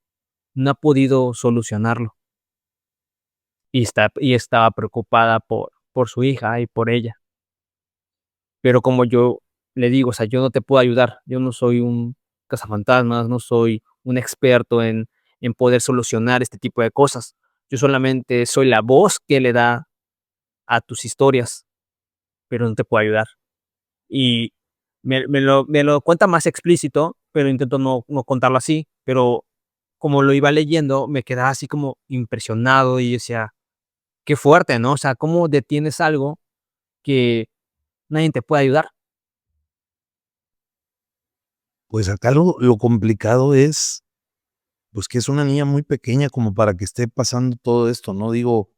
A: no ha podido solucionarlo. y estaba preocupada por su hija y por ella. Pero como yo le digo, o sea, yo no te puedo ayudar, yo no soy un cazafantasmas, no soy un experto en poder solucionar este tipo de cosas. Yo solamente soy la voz que le da a tus historias, pero no te puedo ayudar. Y me lo cuenta más explícito, pero intento no contarlo así, pero como lo iba leyendo, me quedaba así como impresionado y decía: "Qué fuerte", ¿no? O sea, ¿cómo detienes algo que nadie te puede ayudar?
B: Pues acá lo complicado es, pues, que es una niña muy pequeña como para que esté pasando todo esto, ¿no? Digo,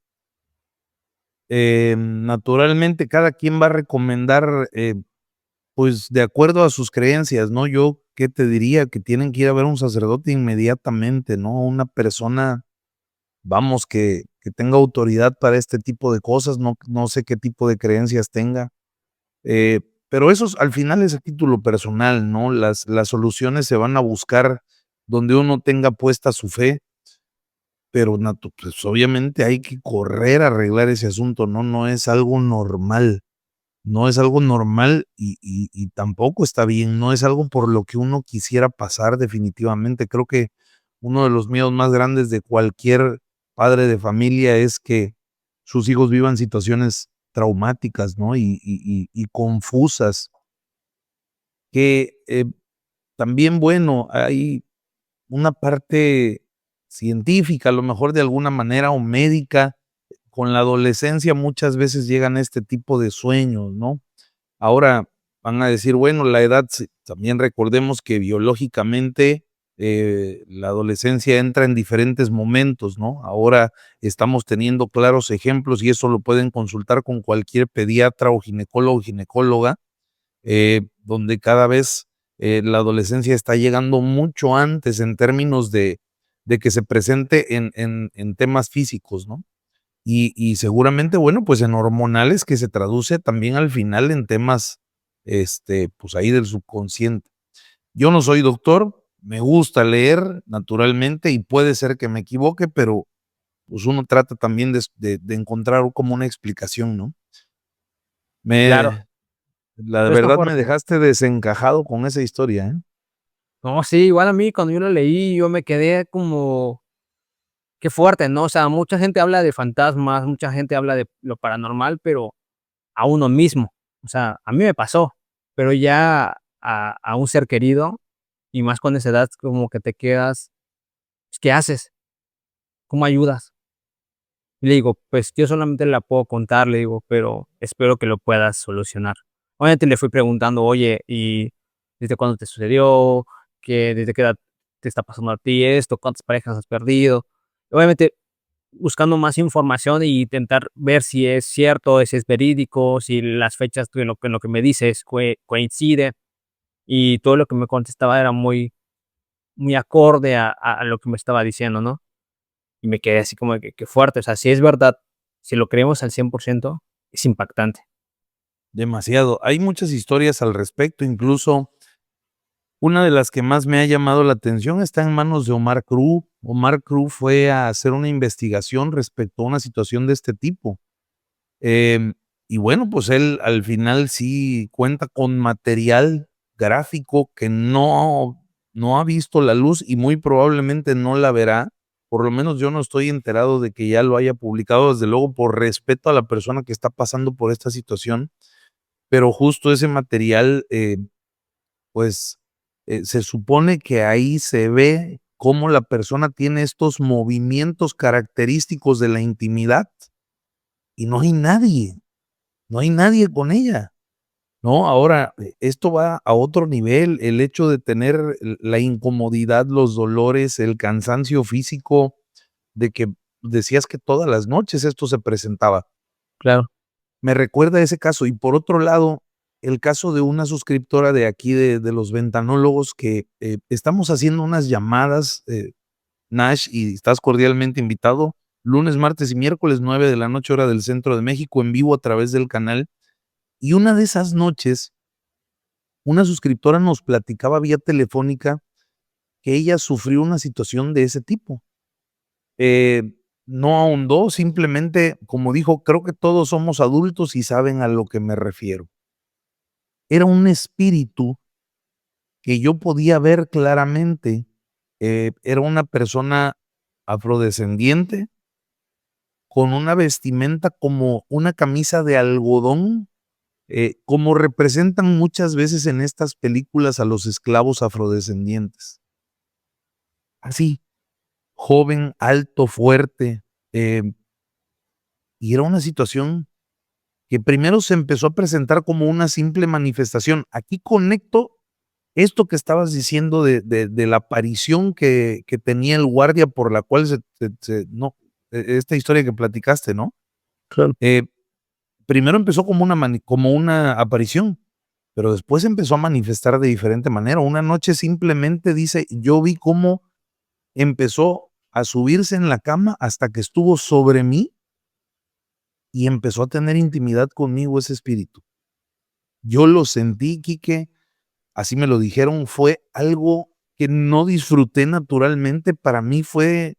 B: naturalmente cada quien va a recomendar, pues, de acuerdo a sus creencias, ¿no? Yo, ¿qué te diría? Que tienen que ir a ver a un sacerdote inmediatamente, ¿no? Una persona, vamos, que tenga autoridad para este tipo de cosas, no sé qué tipo de creencias tenga, pero eso al final es a título personal, ¿no? Las soluciones se van a buscar donde uno tenga puesta su fe, pero pues, obviamente hay que correr a arreglar ese asunto, ¿no? No es algo normal. No es algo normal y tampoco está bien, no es algo por lo que uno quisiera pasar definitivamente. Creo que uno de los miedos más grandes de cualquier padre de familia es que sus hijos vivan situaciones traumáticas, ¿no? Y confusas, que, también, bueno, hay una parte científica, a lo mejor de alguna manera, o médica. Con la adolescencia muchas veces llegan este tipo de sueños, ¿no? Ahora van a decir, bueno, la edad, también recordemos que biológicamente la adolescencia entra en diferentes momentos, ¿no? Ahora estamos teniendo claros ejemplos y eso lo pueden consultar con cualquier pediatra o ginecólogo o ginecóloga, donde cada vez la adolescencia está llegando mucho antes en términos de que se presente en temas físicos, ¿no? Y seguramente, bueno, pues en hormonales que se traduce también al final en temas, pues ahí del subconsciente. Yo no soy doctor, me gusta leer naturalmente y puede ser que me equivoque, pero pues uno trata también de encontrar como una explicación, ¿no?
A: Claro,
B: Me, la
A: pero está
B: verdad me
A: fuerte.
B: dejaste desencajado con esa historia, ¿eh?
A: No, sí, igual a mí cuando yo lo leí, yo me quedé como, qué fuerte, ¿no? O sea, mucha gente habla de fantasmas, mucha gente habla de lo paranormal, pero a uno mismo. O sea, a mí me pasó, pero ya a un ser querido, y más con esa edad, como que te quedas, pues, ¿qué haces? ¿Cómo ayudas? Y le digo, pues yo solamente la puedo contar, le digo, pero espero que lo puedas solucionar. Obviamente le fui preguntando, oye, ¿y desde cuándo te sucedió? ¿Qué, desde qué edad te está pasando a ti esto? ¿Cuántas parejas has perdido? Obviamente buscando más información y intentar ver si es cierto, si es verídico, si las fechas en lo que me dices coincide. Y todo lo que me contestaba era muy acorde a lo que me estaba diciendo, ¿no? Y me quedé así como de que qué fuerte, o sea, si es verdad, si lo creemos al 100% es impactante.
B: Demasiado. Hay muchas historias al respecto, incluso una de las que más me ha llamado la atención está en manos de Omar Cruz. Omar Cruz fue a hacer una investigación respecto a una situación de este tipo. Em, y bueno, pues él al final sí cuenta con material gráfico que no ha visto la luz y muy probablemente no la verá. Por lo menos yo no estoy enterado de que ya lo haya publicado, desde luego por respeto a la persona que está pasando por esta situación, pero justo ese material, pues, se supone que ahí se ve cómo la persona tiene estos movimientos característicos de la intimidad y no hay nadie con ella, ¿no? Ahora, esto va a otro nivel, el hecho de tener la incomodidad, los dolores, el cansancio físico, de que decías que todas las noches esto se presentaba.
A: Claro,
B: Me recuerda ese caso. Y por otro lado, el caso de una suscriptora de aquí de los ventanólogos que estamos haciendo unas llamadas, Nash, y estás cordialmente invitado, lunes, martes y miércoles, 9 de la noche, hora del centro de México, en vivo a través del canal. Y una de esas noches, una suscriptora nos platicaba vía telefónica que ella sufrió una situación de ese tipo. Eh, no ahondó, simplemente, como dijo, creo que todos somos adultos y saben a lo que me refiero. Era un espíritu que yo podía ver claramente, era una persona afrodescendiente con una vestimenta como una camisa de algodón, como representan muchas veces en estas películas a los esclavos afrodescendientes. Así, joven, alto, fuerte, y era una situación que primero se empezó a presentar como una simple manifestación. Aquí conecto esto que estabas diciendo de la aparición que tenía el guardia por la cual no, esta historia que platicaste, ¿no?
A: Claro.
B: Eh, Primero empezó como como una aparición, pero después empezó a manifestar de diferente manera. Una noche simplemente dice, yo vi cómo empezó a subirse en la cama hasta que estuvo sobre mí y empezó a tener intimidad conmigo ese espíritu. Yo lo sentí, Quique, así me lo dijeron, fue algo que no disfruté naturalmente, para mí fue,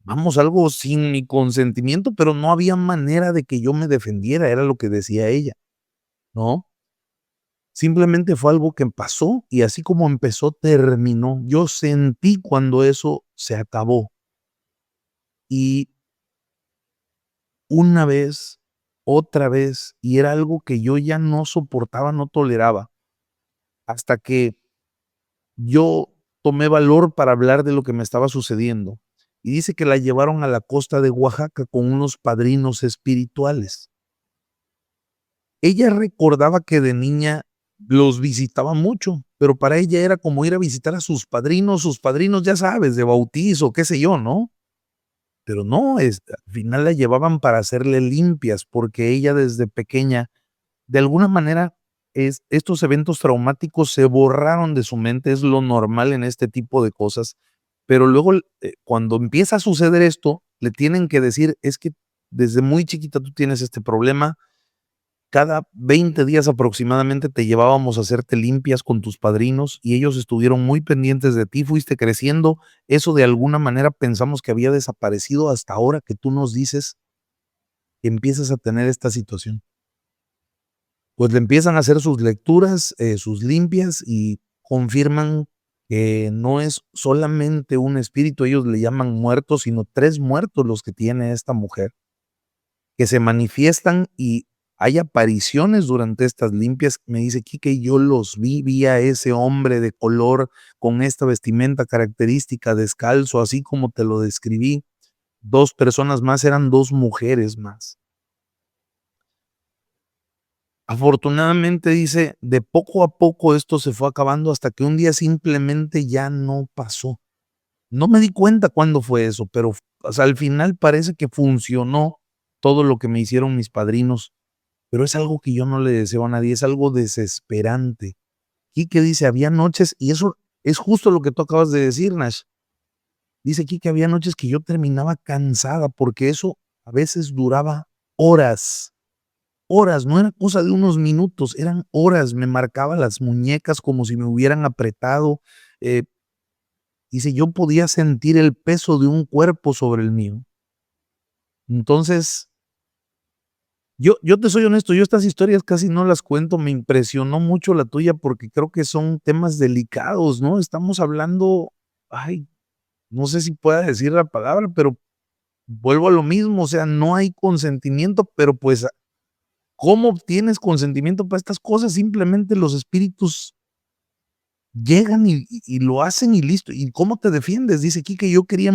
B: vamos, algo sin mi consentimiento, pero no había manera de que yo me defendiera, era lo que decía ella, ¿no? Simplemente fue algo que pasó y así como empezó, terminó. Yo sentí cuando eso se acabó. Y una vez, otra vez, y era algo que yo ya no soportaba, no toleraba, hasta que yo tomé valor para hablar de lo que me estaba sucediendo. Y dice que la llevaron a la costa de Oaxaca con unos padrinos espirituales. Ella recordaba que de niña los visitaba mucho, pero para ella era como ir a visitar a sus padrinos, ya sabes, de bautizo, qué sé yo, ¿no? Pero no, al final la llevaban para hacerle limpias, porque ella desde pequeña, de alguna manera, estos eventos traumáticos se borraron de su mente, es lo normal en este tipo de cosas, pero luego, cuando empieza a suceder esto, le tienen que decir: "Es que desde muy chiquita tú tienes este problema, cada 20 días aproximadamente te llevábamos a hacerte limpias con tus padrinos y ellos estuvieron muy pendientes de ti, fuiste creciendo, eso de alguna manera pensamos que había desaparecido hasta ahora que tú nos dices que empiezas a tener esta situación". Pues le empiezan a hacer sus lecturas, sus limpias y confirman que no es solamente un espíritu, ellos le llaman muertos, sino 3 muertos los que tiene esta mujer, que se manifiestan y hay apariciones durante estas limpias. Me dice: "Quique, yo los vi a ese hombre de color con esta vestimenta característica, descalzo, así como te lo describí, 2 personas más, eran 2 mujeres más". Afortunadamente, dice, de poco a poco esto se fue acabando hasta que un día simplemente ya no pasó. No me di cuenta cuándo fue eso, pero, o sea, al final parece que funcionó todo lo que me hicieron mis padrinos, pero es algo que yo no le deseo a nadie, es algo desesperante. Quique dice, había noches, y eso es justo lo que tú acabas de decir, Nash. Dice Quique, había noches que yo terminaba cansada, porque eso a veces duraba horas. Horas, no era cosa de unos minutos, eran horas, me marcaba las muñecas como si me hubieran apretado, eh, dice, yo podía sentir el peso de un cuerpo sobre el mío. Entonces, yo te soy honesto, yo estas historias casi no las cuento, me impresionó mucho la tuya porque creo que son temas delicados, ¿no? Estamos hablando, ay, no sé si pueda decir la palabra, pero vuelvo a lo mismo, o sea, no hay consentimiento, pero pues, ¿cómo obtienes consentimiento para estas cosas? Simplemente los espíritus llegan y lo hacen y listo. ¿Y cómo te defiendes? Dice aquí que yo quería,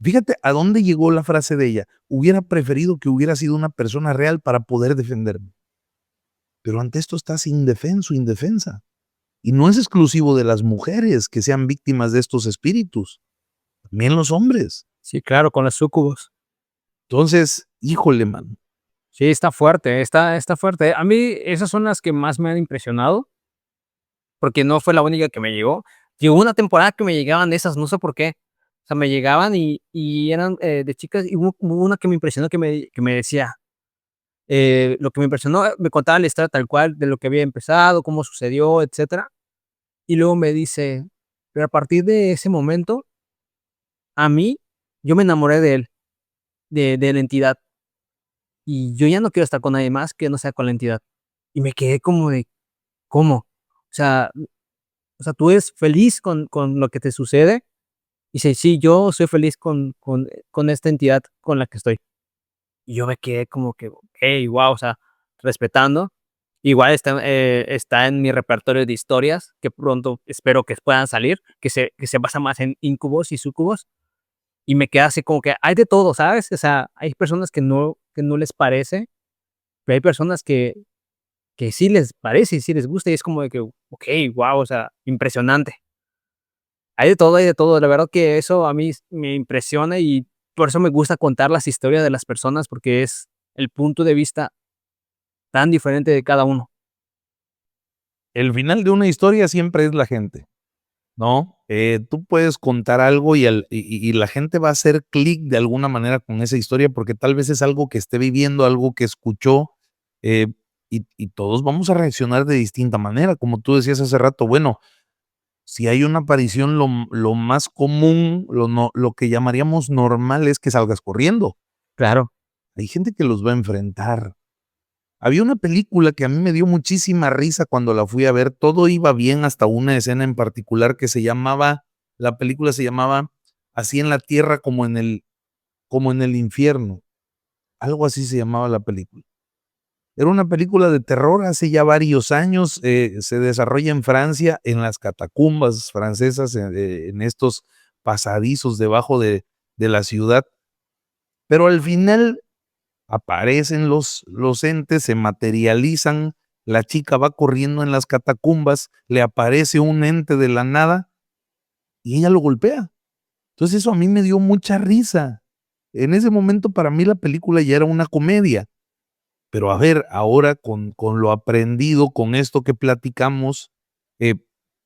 B: fíjate a dónde llegó la frase de ella, hubiera preferido que hubiera sido una persona real para poder defenderme. Pero ante esto estás indefenso, indefensa. Y no es exclusivo de las mujeres que sean víctimas de estos espíritus, también los hombres.
A: Sí, claro, con los súcubos.
B: Entonces, híjole, man.
A: Sí, está fuerte, está fuerte. A mí esas son las que más me han impresionado, porque no fue la única que me llegó. Llegó una temporada que me llegaban de esas, no sé por qué. O sea, me llegaban y eran, de chicas, y hubo una que me impresionó que me decía, lo que me impresionó, me contaba la historia tal cual de lo que había empezado, cómo sucedió, etcétera. Y luego me dice: "Pero a partir de ese momento, a mí yo me enamoré de él, de la entidad, y yo ya no quiero estar con nadie más que no sea con la entidad. Y me quedé como de, ¿cómo? Sea ¿tú eres feliz con lo que te sucede? Y dice: "Sí, yo soy feliz con esta entidad con la que estoy". Y yo me quedé como que, okey, guau, o sea, respetando. Igual está en mi repertorio de historias que pronto espero que puedan salir, que se basa más en incubos y súcubos, y me queda así como que hay de todo, ¿sabes? O sea, hay personas que no les parece, pero hay personas que sí les parece y sí les gusta, y es como de que, okey, guau, o sea, impresionante. Hay de todo, la verdad que eso a mí me impresiona y por eso me gusta contar las historias de las personas, porque es el punto de vista tan diferente de cada uno.
B: El final de una historia siempre es la gente, ¿no? Tú puedes contar algo y la gente va a hacer clic de alguna manera con esa historia, porque tal vez es algo que esté viviendo, algo que escuchó, eh, y todos vamos a reaccionar de distinta manera. Como tú decías hace rato, bueno, si hay una aparición, lo más común, lo que llamaríamos normal es que salgas corriendo.
A: Claro.
B: Hay gente que los va a enfrentar. Había una película que a mí me dio muchísima risa cuando la fui a ver, todo iba bien hasta una escena en particular que se llamaba, la película se llamaba Así en la tierra como en el infierno, algo así se llamaba la película. Era una película de terror hace ya varios años, se desarrolla en Francia, en las catacumbas francesas, en estos pasadizos debajo de la ciudad, pero al final aparecen los entes, se materializan, la chica va corriendo en las catacumbas, le aparece un ente de la nada y ella lo golpea. Entonces eso a mí me dio mucha risa. En ese momento para mí la película ya era una comedia, pero a ver, ahora con lo aprendido, con esto que platicamos, eh,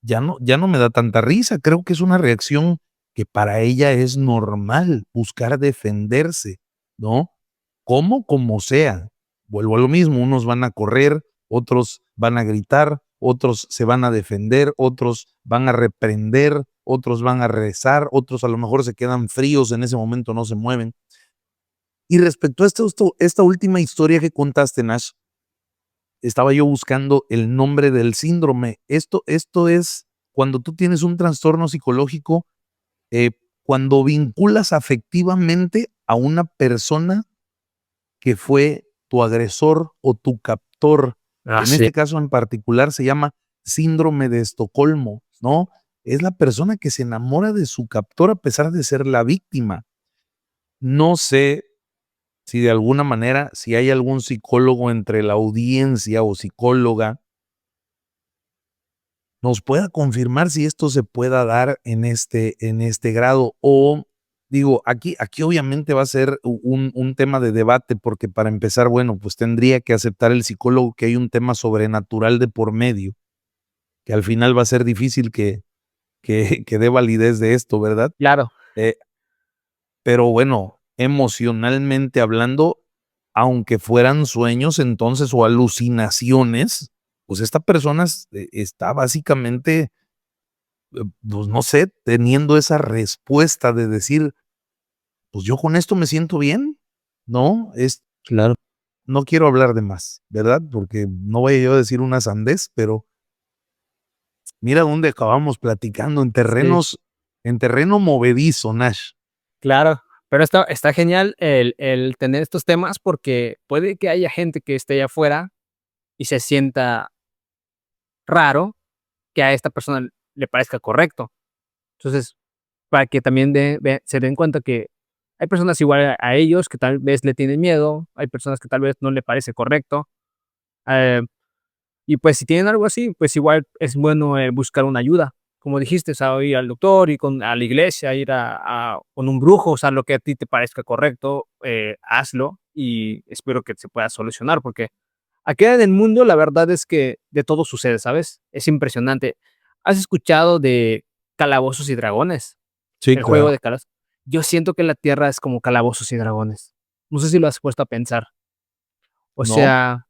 B: ya no me da tanta risa. Creo que es una reacción que para ella es normal, buscar defenderse, ¿no? ¿Cómo? Como sea. Vuelvo a lo mismo, unos van a correr, otros van a gritar, otros se van a defender, otros van a reprender, otros van a rezar, otros a lo mejor se quedan fríos en ese momento, no se mueven. Y respecto a esta última historia que contaste, Nash, estaba yo buscando el nombre del síndrome. Esto es cuando tú tienes un trastorno psicológico, eh, cuando vinculas afectivamente a una persona que fue tu agresor o tu captor.
A: Ah,
B: En
A: sí.
B: este caso en particular se llama síndrome de Estocolmo, ¿no? Es la persona que se enamora de su captor a pesar de ser la víctima. No sé si de alguna manera, si hay algún psicólogo entre la audiencia o psicóloga, nos pueda confirmar si esto se pueda dar en este grado. O digo, aquí obviamente va a ser un tema de debate, porque para empezar, bueno, pues tendría que aceptar el psicólogo que hay un tema sobrenatural de por medio, que al final va a ser difícil que dé validez de esto, ¿verdad?
A: Claro.
B: Eh, pero bueno, emocionalmente hablando, aunque fueran sueños entonces o alucinaciones, pues esta persona está básicamente, pues no sé, teniendo esa respuesta de decir, pues yo con esto me siento bien, ¿no?
A: Claro.
B: No quiero hablar de más, ¿verdad? Porque no voy yo a decir una sandez, pero mira dónde acabamos platicando
A: Sí.
B: en terreno movedizo, Nash.
A: Claro, pero está genial el tener estos temas porque puede que haya gente que esté allá afuera y se sienta raro que a esta persona le parezca correcto. Entonces, para que también se den cuenta que hay personas igual a ellos que tal vez le tienen miedo, hay personas que tal vez no le parece correcto, eh, y pues si tienen algo así, pues igual es bueno, buscar una ayuda. Como dijiste, o sea, ir al doctor, ir a la iglesia, ir con un brujo, o sea, lo que a ti te parezca correcto, hazlo y espero que se pueda solucionar, porque aquí en el mundo la verdad es que de todo sucede, ¿sabes? Es impresionante. ¿Has escuchado de Calabozos y Dragones?
B: Sí,
A: El juego
B: claro.
A: de caras. Yo siento que la Tierra es como Calabozos y Dragones. No sé si lo has puesto a pensar. O
B: No,
A: sea,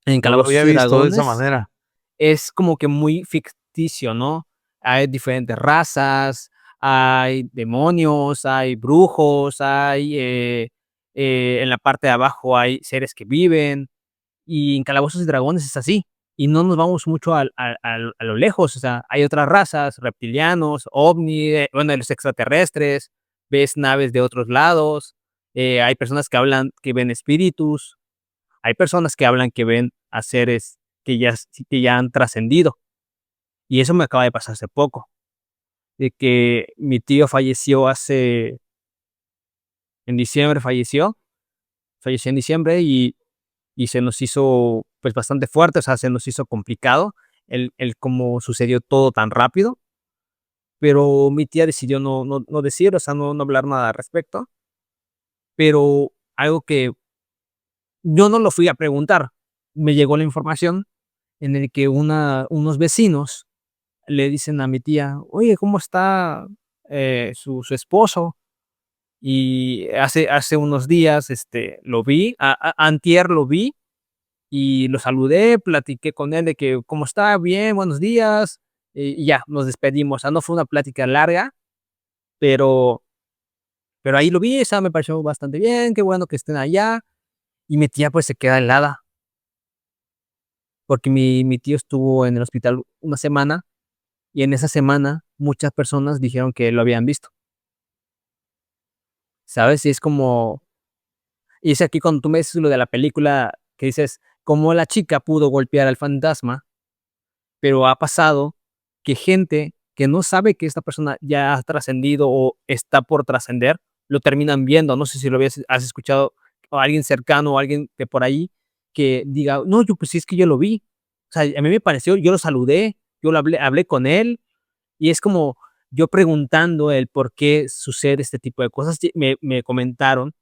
A: en
B: no lo había
A: Calabozos y
B: visto de esa
A: Dragones
B: manera.
A: es como que muy ficticio, ¿no? Hay diferentes razas, hay demonios, hay brujos, hay, en la parte de abajo hay seres que viven, y en Calabozos y Dragones es así, y no nos vamos mucho a lo lejos, o sea, hay otras razas, reptilianos, ovni, bueno, los extraterrestres, ves naves de otros lados, hay personas que hablan que ven espíritus, hay personas que hablan que ven a seres que ya han trascendido, y eso me acaba de pasar hace poco, de que mi tío falleció en diciembre falleció en diciembre y se nos hizo, pues, bastante fuerte, o sea, se nos hizo complicado el cómo sucedió todo tan rápido, pero mi tía decidió no decir, o sea, no hablar nada al respecto, pero algo que yo no lo fui a preguntar, me llegó la información en el que unos vecinos le dicen a mi tía: "Oye, ¿cómo está, su esposo?". Y hace unos días, lo vi, antier lo vi y lo saludé, platiqué con él de que: "¿Cómo está? Bien, buenos días", y ya, nos despedimos. O sea, no fue una plática larga, pero ahí lo vi, o sea, me pareció bastante bien, qué bueno que estén allá. Y mi tía, pues, se queda helada, porque mi tío estuvo en el hospital una semana, y en esa semana muchas personas dijeron que lo habían visto, ¿sabes? Y es como y es aquí cuando tú me dices lo de la película que dices, cómo la chica pudo golpear al fantasma. Pero ha pasado que gente que no sabe que esta persona ya ha trascendido o está por trascender, lo terminan viendo. No sé si has escuchado a alguien cercano o alguien de por ahí que diga: "No, yo, pues, sí, es que yo lo vi". O sea, a mí me pareció, yo lo saludé, yo lo hablé con él, y es como yo preguntando el por qué sucede este tipo de cosas, me comentaron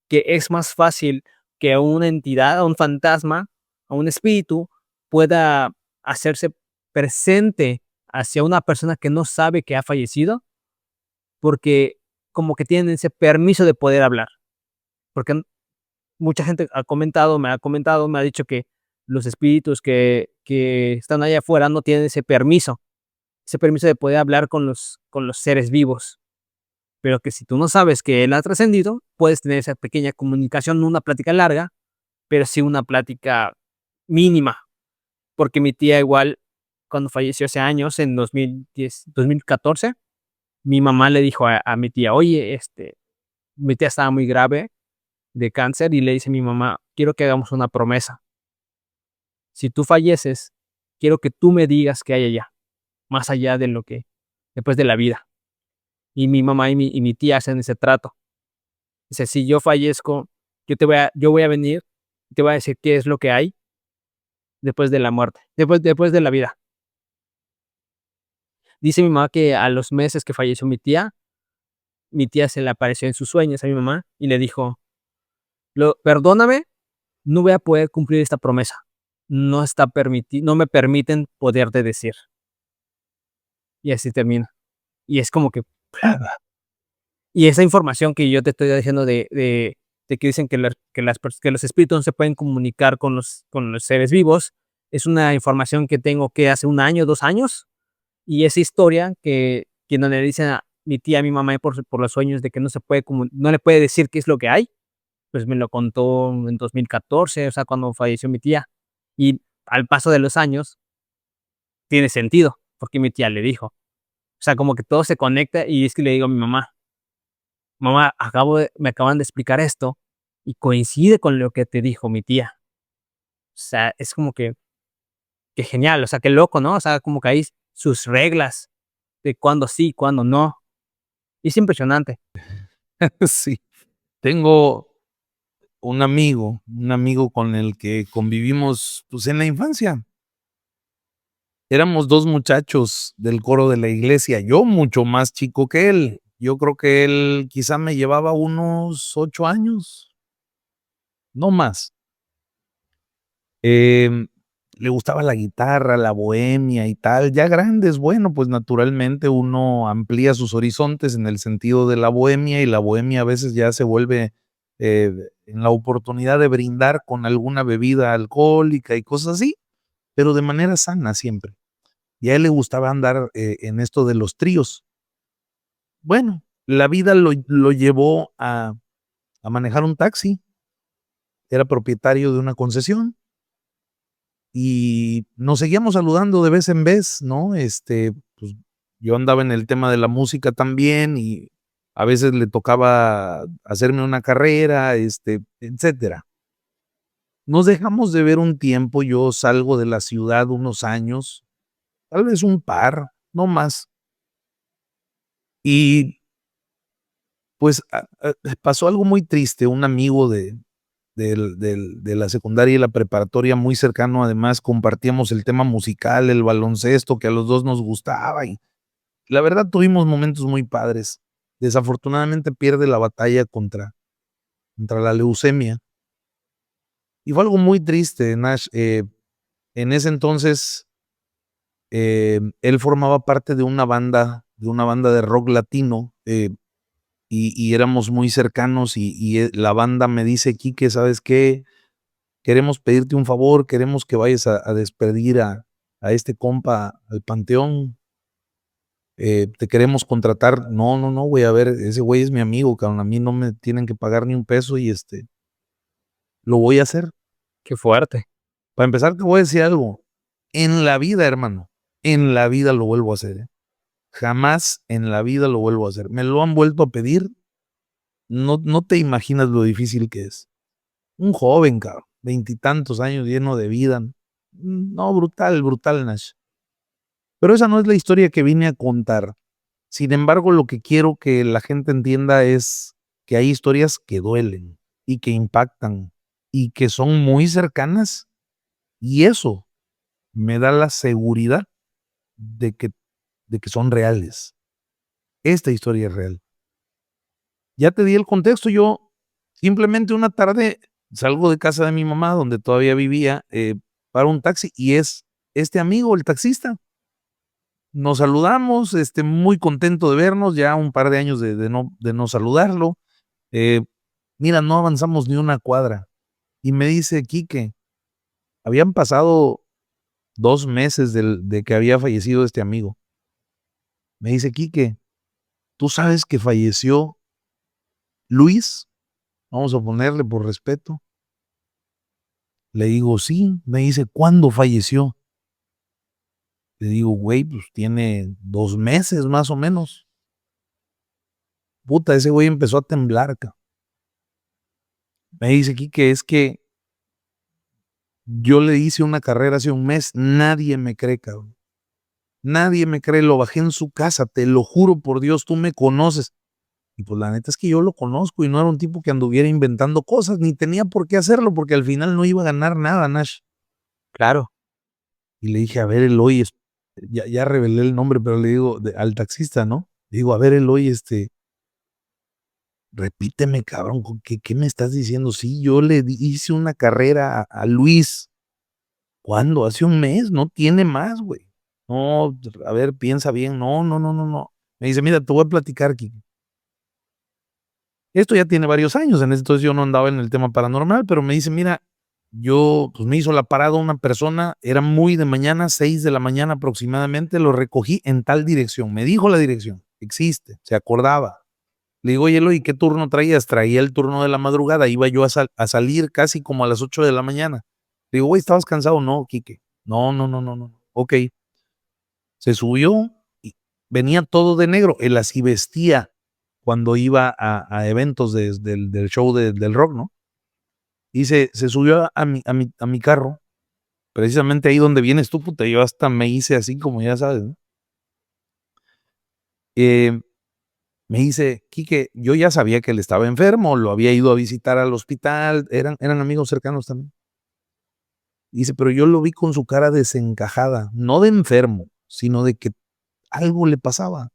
A: que es más fácil que a una entidad, a un fantasma, a un espíritu, pueda hacerse presente hacia una persona que no sabe que ha fallecido, porque como que tienen ese permiso de poder hablar. Porque mucha gente me ha dicho que los espíritus que están allá afuera no tienen ese permiso de poder hablar con los seres vivos. Pero que si tú no sabes que él ha trascendido, puedes tener esa pequeña comunicación, no una plática larga, pero sí una plática mínima, porque mi tía igual, cuando falleció hace años, en 2014, mi mamá le dijo a mi tía: "Oye, mi tía estaba muy grave de cáncer", y le dice mi mamá: "Quiero que hagamos una promesa. Si tú falleces, quiero que tú me digas qué hay allá, más allá de lo que después de la vida". Y mi mamá y mi tía hacen ese trato. Dice: "Si yo fallezco, yo voy a venir y te voy a decir qué es lo que hay después de la muerte, después de la vida". Dice mi mamá que a los meses que falleció mi tía se le apareció en sus sueños a mi mamá y le dijo: Perdóname, no voy a poder cumplir esta promesa. No me permiten poderte decir". Y así termina. Y es como que y esa información que yo te estoy diciendo de que dicen que los espíritus no se pueden comunicar con los seres vivos, es una información que tengo que hace un año, 2 años. Y esa historia que donde le dicen a mi tía, a mi mamá por los sueños de que no le puede decir qué es lo que hay, pues me lo contó en 2014, o sea, cuando falleció mi tía. Y al paso de los años tiene sentido, porque mi tía le dijo. O sea, como que todo se conecta y es que le digo a mi mamá: "Mamá, me acaban de explicar esto y coincide con lo que te dijo mi tía". O sea, es como que genial, o sea, qué loco, ¿no? O sea, como que hay sus reglas de cuándo sí, cuándo no. Y es impresionante.
B: Sí. Tengo un amigo con el que convivimos, pues, en la infancia. Éramos 2 muchachos del coro de la iglesia, yo mucho más chico que él. Yo creo que él quizá me llevaba unos 8 años, no más. Em, Le gustaba la guitarra, la bohemia y tal. Ya grandes, bueno, pues naturalmente uno amplía sus horizontes en el sentido de la bohemia, y la bohemia a veces ya se vuelve, en la oportunidad de brindar con alguna bebida alcohólica y cosas así, pero de manera sana siempre. Y a él le gustaba andar, en esto de los tríos. Bueno, la vida lo llevó a manejar un taxi. Era propietario de una concesión y nos seguíamos saludando de vez en vez, ¿no? Pues, yo andaba en el tema de la música también y a veces le tocaba hacerme una carrera, etcétera. Nos dejamos de ver un tiempo, yo salgo de la ciudad unos años, tal vez un par, no más. Y, pues, pasó algo muy triste, un amigo de la secundaria y la preparatoria muy cercano, además compartíamos el tema musical, el baloncesto, que a los 2 nos gustaba, y la verdad tuvimos momentos muy padres. Desafortunadamente pierde la batalla contra la leucemia, y fue algo muy triste, Nash. En ese entonces, él formaba parte de una banda de rock latino, y éramos muy cercanos, la banda me dice: "Quique, ¿sabes qué? Queremos pedirte un favor, queremos que vayas a despedir a este compa al panteón, te queremos contratar". No, no, no, güey, a ver, ese güey es mi amigo, cabrón, a mí no me tienen que pagar ni un peso y, lo voy a hacer.
A: Qué fuerte.
B: Para empezar, te voy a decir algo, en la vida, hermano, en la vida lo vuelvo a hacer, jamás en la vida lo vuelvo a hacer. Me lo han vuelto a pedir, no te imaginas lo difícil que es. Un joven, cabrón, veintitantos años, lleno de vida. No, brutal, brutal, Nash. Pero esa no es la historia que vine a contar. Sin embargo, lo que quiero que la gente entienda es que hay historias que duelen y que impactan y que son muy cercanas, y eso me da la seguridad de que son reales. Esta historia es real. Ya te di el contexto, yo simplemente una tarde salgo de casa de mi mamá, donde todavía vivía, paro un taxi y es este amigo, el taxista. Nos saludamos, muy contento de vernos, ya un par de años de no saludarlo. Eh, Mira, no avanzamos ni una cuadra. Y me dice: "Quique", habían pasado 2 meses de que había fallecido este amigo. Me dice: "Quique, ¿tú sabes que falleció Luis?". Vamos a ponerle por respeto. Le digo: "Sí". Me dice: "¿Cuándo falleció?". Le digo: "Güey, pues tiene 2 meses más o menos". Puta, ese güey empezó a temblar, me dice: "Quique, es que yo le hice una carrera hace un mes, nadie me cree, cabrón. Nadie me cree, lo bajé en su casa, te lo juro por Dios, tú me conoces". Y pues la neta es que yo lo conozco y no era un tipo que anduviera inventando cosas, ni tenía por qué hacerlo, porque al final no iba a ganar nada, Nash.
A: Claro.
B: Y le dije: "A ver, Eloy", ya revelé el nombre, pero le digo al taxista, ¿no? Le digo: "A ver, Eloy, repíteme, cabrón, ¿qué me estás diciendo? Sí, yo hice una carrera a Luis". "¿Cuándo?". "Hace un mes, no tiene más, güey". "No, a ver, piensa bien". "No, no, no, no, no". Me dice: "Mira, te voy a platicar, Quique". Esto ya tiene varios años, en ese entonces yo no andaba en el tema paranormal, pero me dice: "Mira, yo, pues, me hizo la parada una persona, era muy de mañana, 6 de la mañana aproximadamente, lo recogí en tal dirección". Me dijo la dirección, existe, se acordaba. Le digo: "Oye, Eloy, ¿qué turno traías?". Traía el turno de la madrugada, iba yo a salir casi como a las 8 de la mañana. Le digo: "Güey, ¿estabas cansado?". "No, Quique". "No, no, no, no, no". Okey. Se subió y venía todo de negro. Él así vestía cuando iba a eventos del show del rock, ¿no? Y se subió a mi carro, precisamente ahí donde vienes tú, puta, yo hasta me hice así como ya sabes, ¿no? Eh, Me dice: "Quique", yo ya sabía que él estaba enfermo, lo había ido a visitar al hospital, eran amigos cercanos también. Dice: "Pero yo lo vi con su cara desencajada, no de enfermo, sino de que algo le pasaba,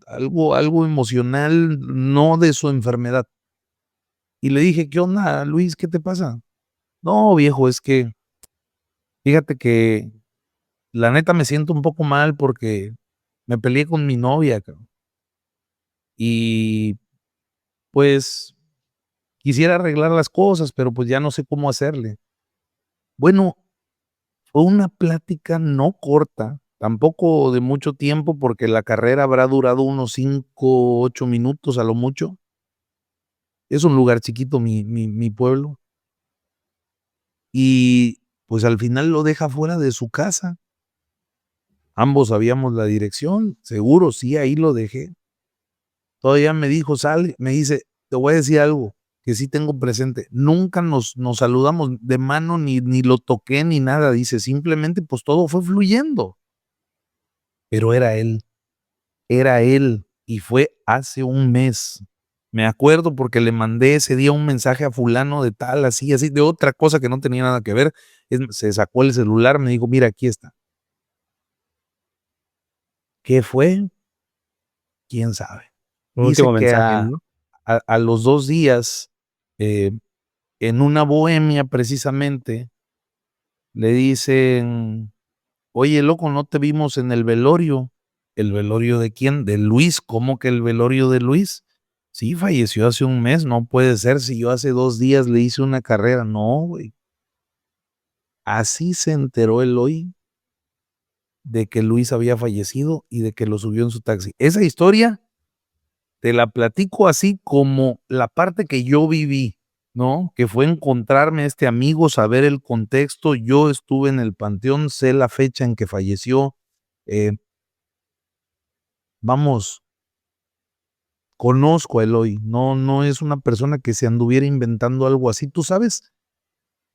B: algo emocional, no de su enfermedad". Y le dije: "¿Qué onda, Luis? ¿Qué te pasa?". "No, viejo, es que fíjate que la neta me siento un poco mal porque me peleé con mi novia, cabrón. Y, pues, quisiera arreglar las cosas, pero, pues, ya no sé cómo hacerle". Bueno, fue una plática no corta, tampoco de mucho tiempo, porque la carrera habrá durado unos 5, 8 minutos a lo mucho. Es un lugar chiquito mi pueblo. Y, pues, al final lo deja fuera de su casa. Ambos sabíamos la dirección, seguro, sí, ahí lo dejé. Todavía me dijo: "Sale", me dice: "Te voy a decir algo que sí tengo presente, nunca nos saludamos de mano, ni lo toqué, ni nada", dice, "simplemente, pues, todo fue fluyendo". Pero era él, y fue hace un mes. Me acuerdo porque le mandé ese día un mensaje a fulano de tal, así, así, de otra cosa que no tenía nada que ver. Se sacó el celular, me dijo: "Mira, aquí está". ¿Qué fue? Quién sabe.
A: Un
B: Dice
A: último
B: que
A: mensaje,
B: a
A: ¿no?
B: a los 2 días, eh, en una bohemia, precisamente, le dicen: "Oye, loco, no te vimos en el velorio". ¿El velorio de quién? De Luis. ¿Cómo que el velorio de Luis? Sí, falleció hace un mes, no puede ser, si yo hace 2 días le hice una carrera. No, güey. Así se enteró él hoy de que Luis había fallecido y de que lo subió en su taxi. Esa historia te la platico así como la parte que yo viví, ¿no? Que fue encontrarme a este amigo, saber el contexto. Yo estuve en el panteón, sé la fecha en que falleció. Eh, vamos, conozco a Eloy, no es una persona que se anduviera inventando algo así. Tú sabes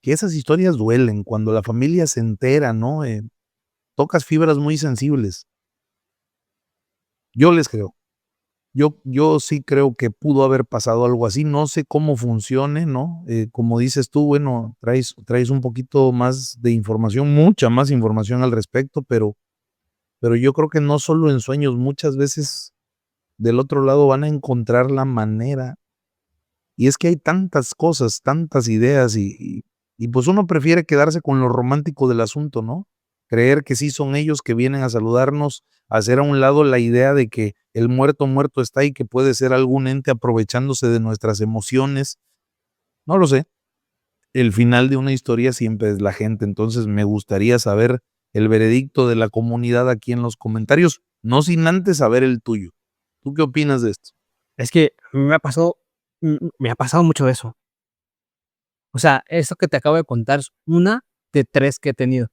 B: que esas historias duelen cuando la familia se entera, ¿no? Tocas fibras muy sensibles. Yo les creo. Yo sí creo que pudo haber pasado algo así, no sé cómo funcione, ¿no? Como dices tú, bueno, traes un poquito más de información, mucha más información al respecto, pero yo creo que no solo en sueños, muchas veces del otro lado van a encontrar la manera. Y es que hay tantas cosas, tantas ideas y pues uno prefiere quedarse con lo romántico del asunto, ¿no? Creer que sí son ellos que vienen a saludarnos, hacer a un lado la idea de que el muerto muerto está y que puede ser algún ente aprovechándose de nuestras emociones. No lo sé. El final de una historia siempre es la gente, entonces me gustaría saber el veredicto de la comunidad aquí en los comentarios, no sin antes saber el tuyo. ¿Tú qué opinas de esto?
A: Es que me ha pasado mucho eso. O sea, eso que te acabo de contar es una de 3 que he tenido.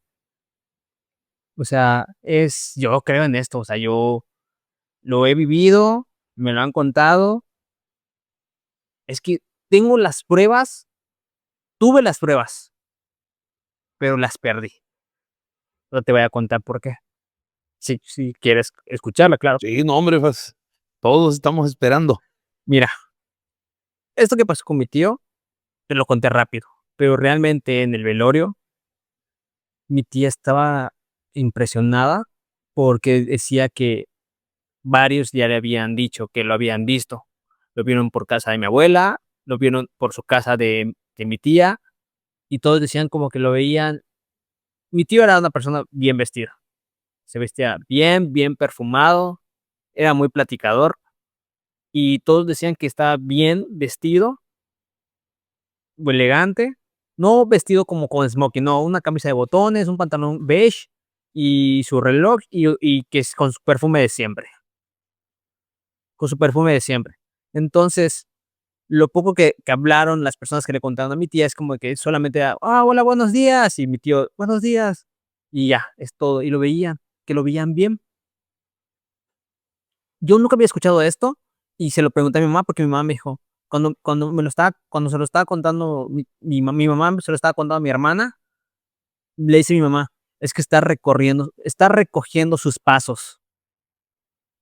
A: O sea, yo creo en esto, o sea, yo lo he vivido, me lo han contado. Es que tengo las pruebas, tuve las pruebas, pero las perdí. No te voy a contar por qué. Si quieres escucharla, claro.
B: Sí, no, hombre, pues todos estamos esperando.
A: Mira, esto que pasó con mi tío, te lo conté rápido, pero realmente en el velorio, mi tía estaba impresionada porque decía que varios ya le habían dicho que lo habían visto. Lo vieron por casa de mi abuela, lo vieron por su casa de mi tía, y todos decían como que lo veían. Mi tío era una persona bien vestida, se vestía bien, bien perfumado, era muy platicador, y todos decían que estaba bien vestido, elegante, no vestido como con smoking, no, una camisa de botones, un pantalón beige y su reloj, y que es con su perfume de siempre, con su perfume de siempre. Entonces, lo poco que hablaron las personas que le contaron a mi tía es como que solamente era: "Ah, hola, buenos días", y mi tío: "Buenos días", y ya, es todo, y lo veían, que lo veían bien. Yo nunca había escuchado esto y se lo pregunté a mi mamá, porque mi mamá me dijo, cuando se lo estaba contando mi mamá se lo estaba contando a mi hermana, le dice mi mamá: "Es que está recogiendo sus pasos".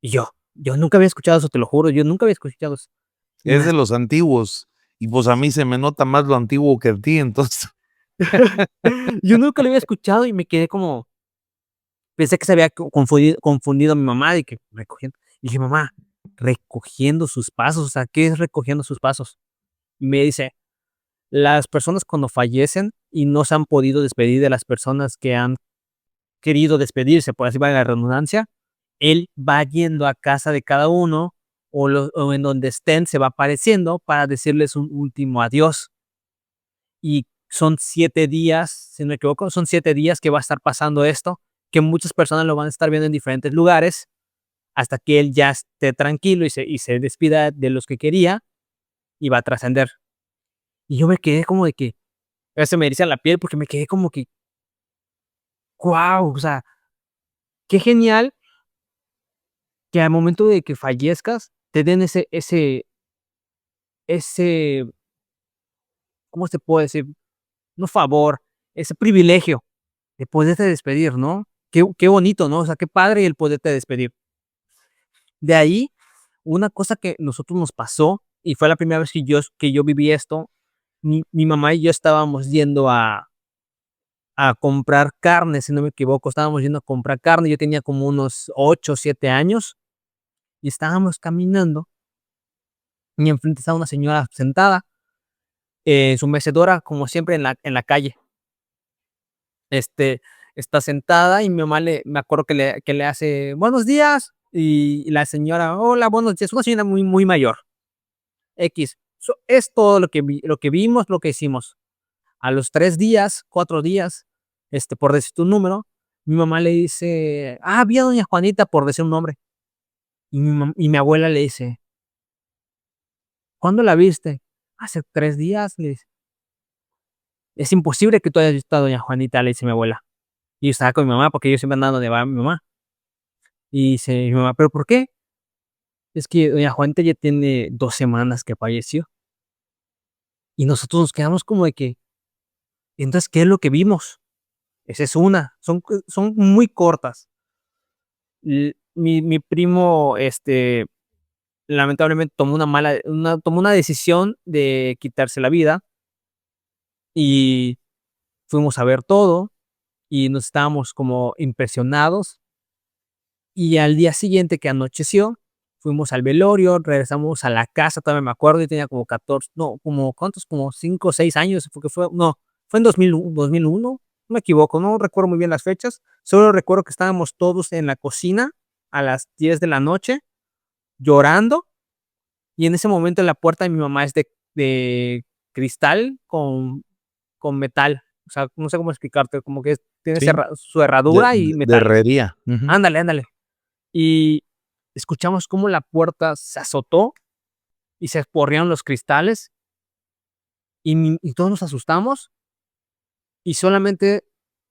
A: Y yo nunca había escuchado eso, te lo juro, yo nunca había escuchado eso.
B: Es de
A: Más
B: los antiguos, y pues a mí se me nota más lo antiguo que a ti, entonces,
A: yo nunca lo había escuchado y me quedé como pensé que se había confundido mi mamá de que recogiendo. Y dije: "Mamá, recogiendo sus pasos, o sea, ¿qué es recogiendo sus pasos?". Y me dice: "Las personas cuando fallecen y no se han podido despedir de las personas que han querido despedirse, por así valga la redundancia, él va yendo a casa de cada uno o en donde estén, se va apareciendo para decirles un último adiós. Y son 7 días, si no me equivoco, son 7 días que va a estar pasando esto, que muchas personas lo van a estar viendo en diferentes lugares hasta que él ya esté tranquilo y se despida de los que quería y va a trascender. Y yo me quedé como de que, se me eriza la piel porque me quedé como que, guau, o sea, qué genial que al momento de que fallezcas te den ese, ¿cómo se puede decir? No favor, ese privilegio de poderte despedir, ¿no? Qué bonito, ¿no? O sea, qué padre el poderte despedir. De ahí, una cosa que nosotros nos pasó, y fue la primera vez que yo viví esto, mi mamá y yo estábamos yendo a comprar carne, si no me equivoco, estábamos yendo a comprar carne, yo tenía como unos 8 o 7 años, y estábamos caminando, y enfrente estaba una señora sentada, en su mecedora, como siempre en la calle. Este, está sentada y mi mamá me acuerdo que le hace: "Buenos días", y la señora: "Hola, buenos días", una señora muy mayor, x. Es todo lo que vimos, lo que hicimos. A los 3 días, 4 días, por decirte un número, mi mamá le dice: "Ah, vi a doña Juanita", por decir un nombre, y mi abuela le dice: "¿Cuándo la viste?". "Hace 3 días", le dice. "Es imposible que tú hayas visto a doña Juanita", le dice mi abuela. Y yo estaba con mi mamá, porque yo siempre andando de va mi mamá. Y dice mi mamá: "¿Pero por qué?". "Es que doña Juanita ya tiene 2 semanas que falleció". Y nosotros nos quedamos como de que, entonces, ¿qué es lo que vimos? Esa es una, son muy cortas. Mi primo, lamentablemente tomó una decisión de quitarse la vida, y fuimos a ver todo, y nos estábamos como impresionados. Y al día siguiente que anocheció, fuimos al velorio, regresamos a la casa, todavía me acuerdo, yo tenía como 14, no, como, ¿cuántos? Como 5 o 6 años, porque no, fue en 2001, no me equivoco, no recuerdo muy bien las fechas, solo recuerdo que estábamos todos en la cocina a las 10 de la noche, llorando, y en ese momento la puerta de mi mamá es de cristal con metal, o sea, no sé cómo explicarte, como que tiene
B: Sí,
A: su herradura y
B: de
A: metal.
B: herrería. Ujú.
A: Ándale, ándale. Y escuchamos cómo la puerta se azotó y se esporrearon los cristales, y todos nos asustamos, y solamente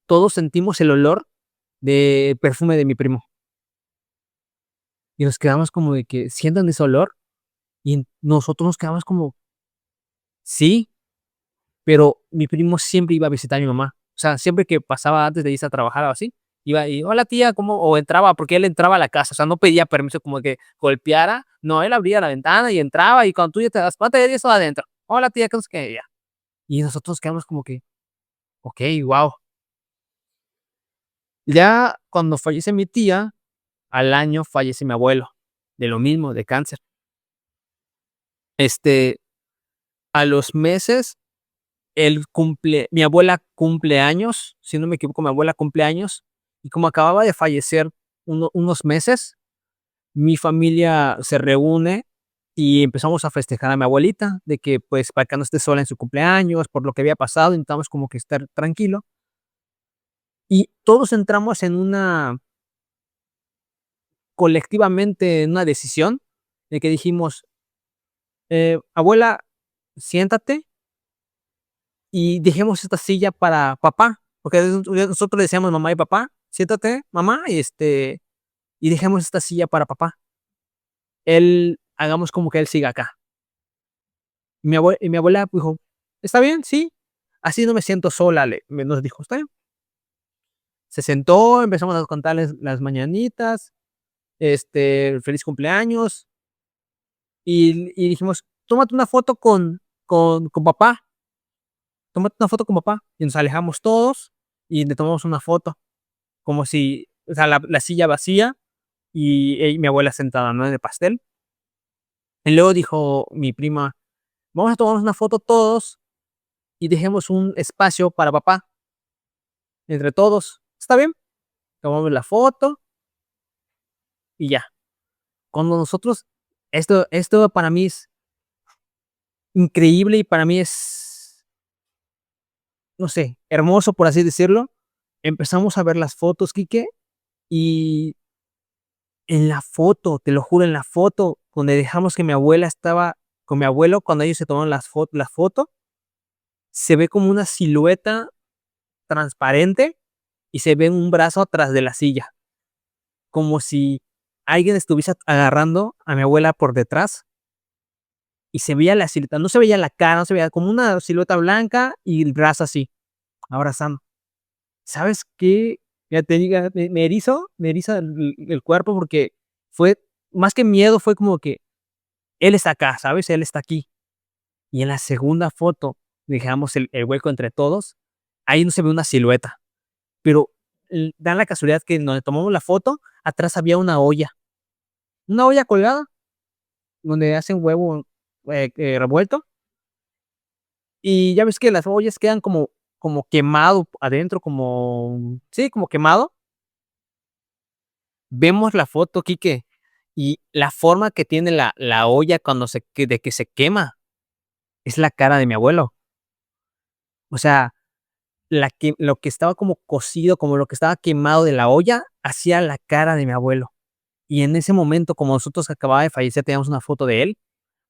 A: todos sentimos el olor de perfume de mi primo. Y nos quedamos como de que, ¿sientan ese olor? Y nosotros nos quedamos como, sí, pero mi primo siempre iba a visitar a mi mamá. O sea, siempre que pasaba antes de irse a trabajar o así, iba y: "Hola, tía", ¿cómo? O entraba, porque él entraba a la casa, o sea, no pedía permiso como que golpeara, no, él abría la ventana y entraba, y cuando tú ya te das cuenta, ya estaba adentro. "Hola, tía", que no sé qué, ya. Y nosotros quedamos como que, okey, guau. Ya cuando fallece mi tía, al año fallece mi abuelo, de lo mismo, de cáncer. Este, a los meses, mi abuela cumple años, si no me equivoco, mi abuela cumple años, y como acababa de fallecer unos meses, mi familia se reúne y empezamos a festejar a mi abuelita, de que, pues, para que no esté sola en su cumpleaños, por lo que había pasado, intentamos como que estar tranquilo, y todos entramos en una colectivamente, en una decisión, de que dijimos: Abuela, siéntate y dejemos esta silla para papá", porque nosotros le decíamos mamá y papá: "Siéntate, mamá, y dejemos esta silla para papá. Él hagamos como que él siga acá". Y mi abuela dijo: "Está bien, sí, así no me siento sola", nos dijo: "Está bien". Se sentó, empezamos a contarles las mañanitas, feliz cumpleaños, y dijimos: "Tómate una foto con papá, tómate una foto con papá", y nos alejamos todos, y le tomamos una foto, como si, o sea, la silla vacía y mi abuela sentada, ¿no?, en el pastel. Y luego dijo mi prima: "Vamos a tomarnos una foto todos y dejemos un espacio para papá, entre todos". "Está bien". Tomamos la foto y ya. Cuando nosotros esto para mí es increíble y para mí es, no sé, hermoso, por así decirlo. empezamos a ver las fotos, Quique, y en la foto, te lo juro, en la foto donde dejamos que mi abuela estaba con mi abuelo, cuando ellos se tomaron la foto, se ve como una silueta transparente y se ve un brazo atrás de la silla, como si alguien estuviese agarrando a mi abuela por detrás y se veía la silueta, no se veía la cara, no se veía como una silueta blanca y el brazo así, abrazando. ¿Sabes qué? Ya te diga, me eriza el cuerpo porque fue más que miedo, fue como que él está acá, ¿sabes? Él está aquí. Y en la segunda foto, dejamos el hueco entre todos, ahí no se ve una silueta, pero da la casualidad que donde tomamos la foto, atrás había una olla colgada donde hacen huevo revuelto, y ya ves que las ollas quedan como quemado adentro, como, sí, como quemado. Vemos la foto, Quique, y la forma que tiene la olla cuando de que se quema, es la cara de mi abuelo. O sea, lo que estaba como cocido, como lo que estaba quemado de la olla, hacía la cara de mi abuelo. Y en ese momento, como nosotros acababa de fallecer, teníamos una foto de él,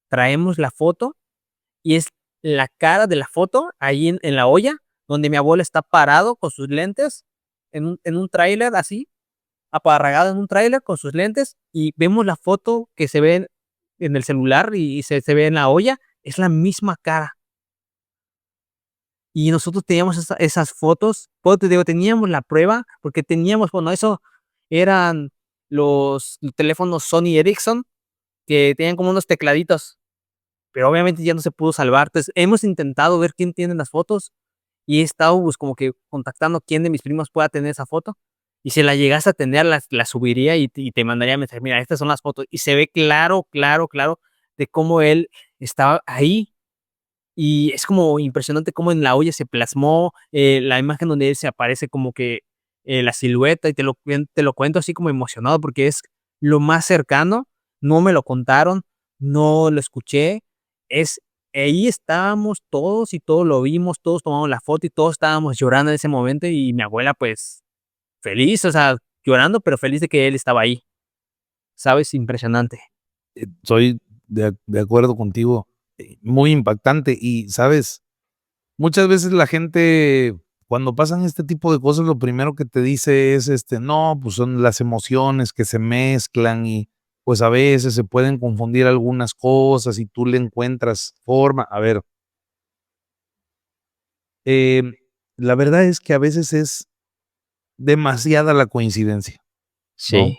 A: traemos la foto y es la cara de la foto ahí en la olla, donde mi abuelo está parado con sus lentes en un tráiler así, apagarragado en un tráiler con sus lentes, y vemos la foto que se ve en el celular y se ve en la olla, es la misma cara. Y nosotros teníamos esas fotos, pues, te digo, teníamos la prueba, porque teníamos, bueno, eso eran los teléfonos Sony Ericsson, que tenían como unos tecladitos, pero obviamente ya no se pudo salvar. Entonces, hemos intentado ver quién tiene las fotos, y he estado, pues, como que contactando quién de mis primos pueda tener esa foto, y si la llegas a tener, la subiría y te mandaría mensaje: "Mira, estas son las fotos", y se ve claro, claro, claro de cómo él estaba ahí. Y es como impresionante cómo en la olla se plasmó, la imagen donde él se aparece como que, la silueta, y te lo cuento así como emocionado, porque es lo más cercano, no me lo contaron, no lo escuché, es ahí estábamos todos y todos lo vimos, todos tomamos la foto y todos estábamos llorando en ese momento, y mi abuela, pues, feliz, o sea, llorando, pero feliz de que él estaba ahí, ¿sabes? Impresionante.
B: Soy de acuerdo contigo, muy impactante y, ¿sabes? Muchas veces la gente, cuando pasan este tipo de cosas, lo primero que te dice es, no, pues son las emociones que se mezclan y, pues, a veces se pueden confundir algunas cosas y tú le encuentras forma. A ver, em, la verdad es que a veces es demasiada la coincidencia, ¿no?
A: Sí,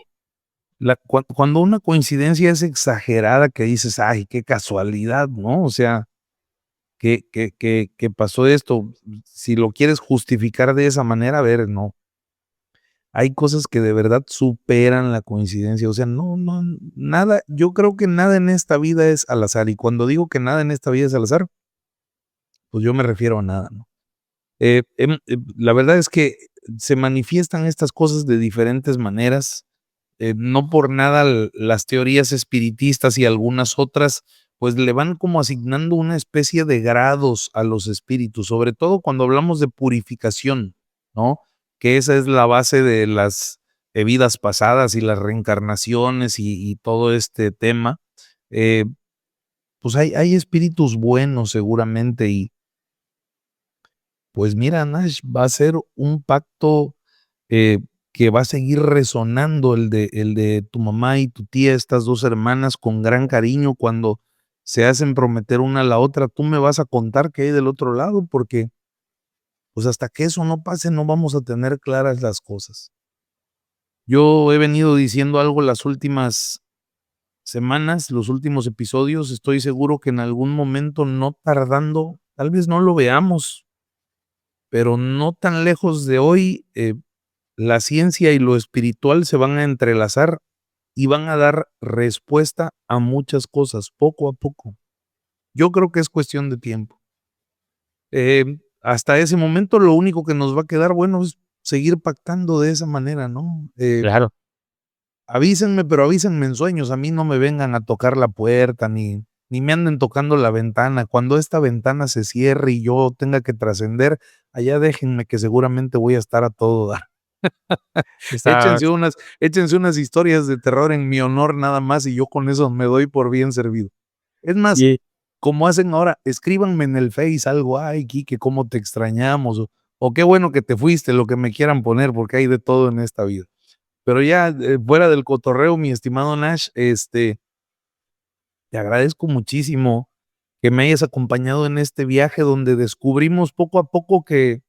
B: Cuando una coincidencia es exagerada, que dices: "Ay, qué casualidad", ¿no? O sea, que pasó esto. Si lo quieres justificar de esa manera, a ver, no. Hay cosas que de verdad superan la coincidencia, o sea, no, nada, yo creo que nada en esta vida es al azar, y cuando digo que nada en esta vida es al azar, pues yo me refiero a nada, ¿no? La verdad es que se manifiestan estas cosas de diferentes maneras, no por nada las teorías espiritistas y algunas otras, pues le van como asignando una especie de grados a los espíritus, sobre todo cuando hablamos de purificación, ¿no? Que esa es la base de las vidas pasadas y las reencarnaciones y todo este tema. Eh, pues hay espíritus buenos seguramente y pues mira, Nash, va a ser un pacto eh, que va a seguir resonando el de tu mamá y tu tía, estas 2 hermanas, con gran cariño cuando se hacen prometer una a la otra. Tú me vas a contar qué hay del otro lado, porque, pues, hasta que eso no pase, no vamos a tener claras las cosas. Yo he venido diciendo algo las últimas semanas, los últimos episodios, estoy seguro que en algún momento, no tardando, tal vez no lo veamos, pero no tan lejos de hoy, la ciencia y lo espiritual se van a entrelazar y van a dar respuesta a muchas cosas, poco a poco. Yo creo que es cuestión de tiempo. Hasta ese momento, lo único que nos va a quedar, bueno, es seguir pactando de esa manera, ¿no?
A: claro.
B: Avísenme, pero avísenme en sueños, a mí no me vengan a tocar la puerta, ni ni me anden tocando la ventana. Cuando esta ventana se cierre y yo tenga que trascender, allá déjenme que seguramente voy a estar a todo dar.
A: Está
B: Échense unas historias de terror en mi honor nada más y yo con eso me doy por bien servido. Es más,
A: y
B: como hacen ahora, escríbanme en el Face algo, ay, Quique, cómo te extrañamos, o qué bueno que te fuiste, lo que me quieran poner, porque hay de todo en esta vida. Pero ya, fuera del cotorreo, mi estimado Nash, te agradezco muchísimo que me hayas acompañado en este viaje donde descubrimos poco a poco que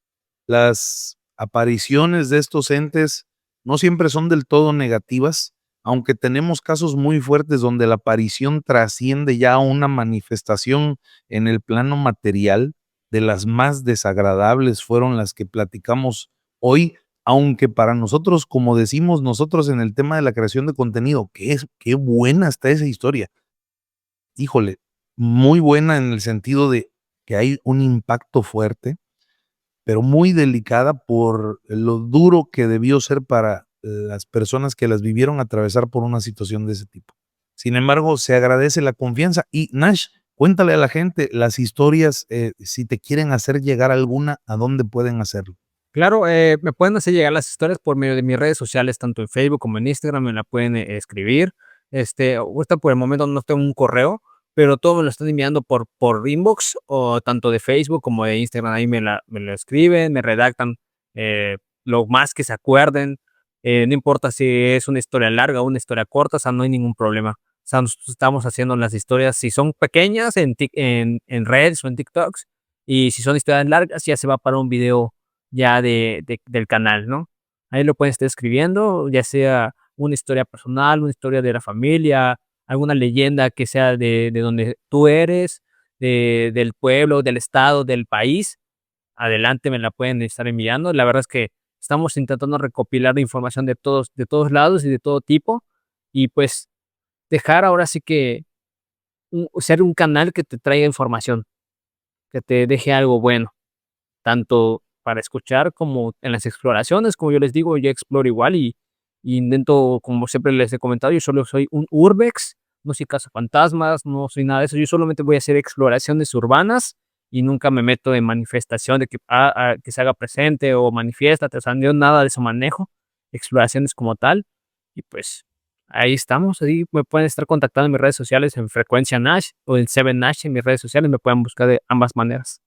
B: las apariciones de estos entes no siempre son del todo negativas, aunque tenemos casos muy fuertes donde la aparición trasciende ya a una manifestación en el plano material. De las más desagradables fueron las que platicamos hoy, aunque para nosotros, como decimos nosotros en el tema de la creación de contenido, qué buena está esa historia. Híjole, muy buena en el sentido de que hay un impacto fuerte, pero muy delicada por lo duro que debió ser para las personas que las vivieron atravesar por una situación de ese tipo. Sin embargo, se agradece la confianza y Nash, cuéntale a la gente las historias, si te quieren hacer llegar alguna, ¿a dónde pueden hacerlo?
A: claro, me pueden hacer llegar las historias por medio de mis redes sociales, tanto en Facebook como en Instagram, me la pueden escribir. Ahorita por el momento no tengo un correo, pero todo me lo están enviando por inbox o tanto de Facebook como de Instagram. Ahí me lo escriben, me redactan lo más que se acuerden. No importa si es una historia larga o una historia corta, o sea, no hay ningún problema. O sea, nosotros estamos haciendo las historias, si son pequeñas en Reels o en TikToks, y si son historias largas, ya se va para un video ya del canal, ¿no? Ahí lo pueden estar escribiendo, ya sea una historia personal, una historia de la familia, alguna leyenda que sea de donde tú eres, del pueblo, del estado, del país. Adelante, me la pueden estar enviando. La verdad es que estamos intentando recopilar información de todos lados y de todo tipo, y pues dejar ahora sí que ser un canal que te traiga información, que te deje algo bueno tanto para escuchar como en las exploraciones, como yo les digo, yo exploro igual y intento, como siempre les he comentado, yo solo soy un urbex, no soy cazafantasmas, no soy nada de eso, yo solamente voy a hacer exploraciones urbanas y nunca me meto en manifestación de que se haga presente o manifiéstate, o sea, yo nada de eso manejo, exploraciones como tal, y pues ahí estamos, ahí me pueden estar contactando en mis redes sociales en Frecuencia Nash o en Seven Nash en mis redes sociales, me pueden buscar de ambas maneras.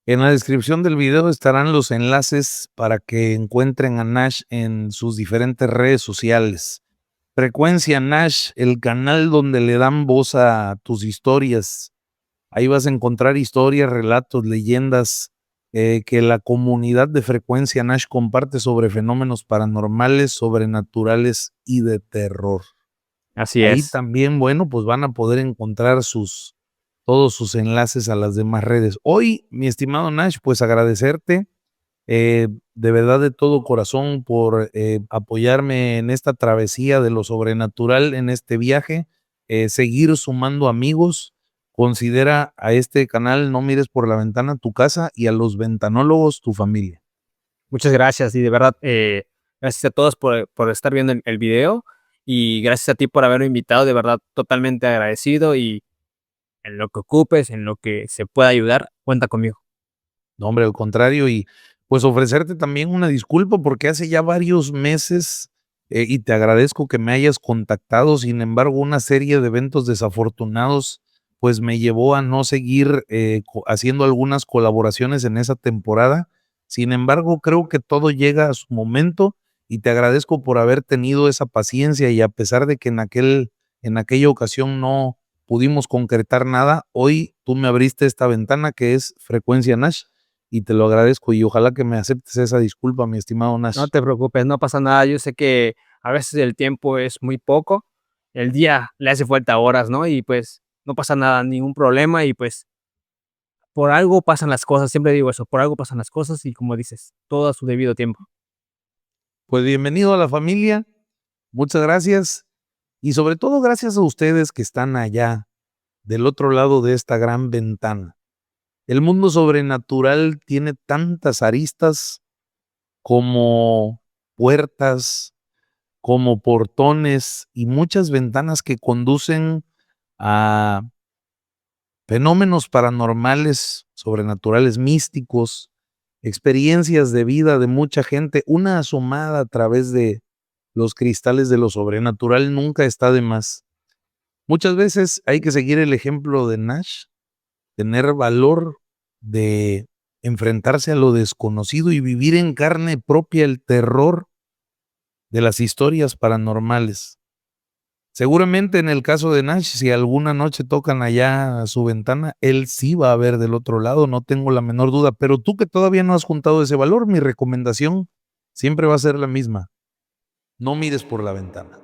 B: En la descripción del video estarán los enlaces para que encuentren a Nash en sus diferentes redes sociales. Frecuencia Nash, el canal donde le dan voz a tus historias. Ahí vas a encontrar historias, relatos, leyendas que la comunidad de Frecuencia Nash comparte sobre fenómenos paranormales, sobrenaturales y de terror.
A: Así
B: Ahí
A: es.
B: también, bueno, pues van a poder encontrar todos sus enlaces a las demás redes. Hoy, mi estimado Nash, pues agradecerte de verdad de todo corazón por apoyarme en esta travesía de lo sobrenatural en este viaje, seguir sumando amigos. Considera a este canal No Mires por la Ventana tu casa y a los ventanólogos tu familia.
A: Muchas gracias y de verdad, gracias a todos por estar viendo el video y gracias a ti por haberme invitado, de verdad, totalmente agradecido y en lo que ocupes, en lo que se pueda ayudar, cuenta conmigo.
B: No, hombre, al contrario, y pues ofrecerte también una disculpa porque hace ya varios meses, y te agradezco que me hayas contactado, sin embargo, una serie de eventos desafortunados, pues me llevó a no seguir haciendo algunas colaboraciones en esa temporada. Sin embargo, creo que todo llega a su momento y te agradezco por haber tenido esa paciencia y a pesar de que en aquella ocasión no pudimos concretar nada, hoy tú me abriste esta ventana que es Frecuencia Nash y te lo agradezco y ojalá que me aceptes esa disculpa, mi estimado
A: No
B: Nash.
A: te preocupes, no pasa nada. Yo sé que a veces el tiempo es muy poco, el día le hace falta horas, ¿no? Y pues no pasa nada, ningún problema y pues por algo pasan las cosas, siempre digo eso, por algo pasan las cosas y como dices, todo a su debido tiempo.
B: Pues bienvenido a la familia, muchas gracias y sobre todo gracias a ustedes que están allá del otro lado de esta gran ventana. El mundo sobrenatural tiene tantas aristas como puertas, como portones y muchas ventanas que conducen a fenómenos paranormales, sobrenaturales, místicos, experiencias de vida de mucha gente, una asomada a través de los cristales de lo sobrenatural nunca está de más. Muchas veces hay que seguir el ejemplo de Nash, tener valor de enfrentarse a lo desconocido y vivir en carne propia el terror de las historias paranormales. Seguramente en el caso de Nash, si alguna noche tocan allá a su ventana, él sí va a ver del otro lado, no tengo la menor duda. Pero tú que todavía no has juntado ese valor, mi recomendación siempre va a ser la misma. No mires por la ventana.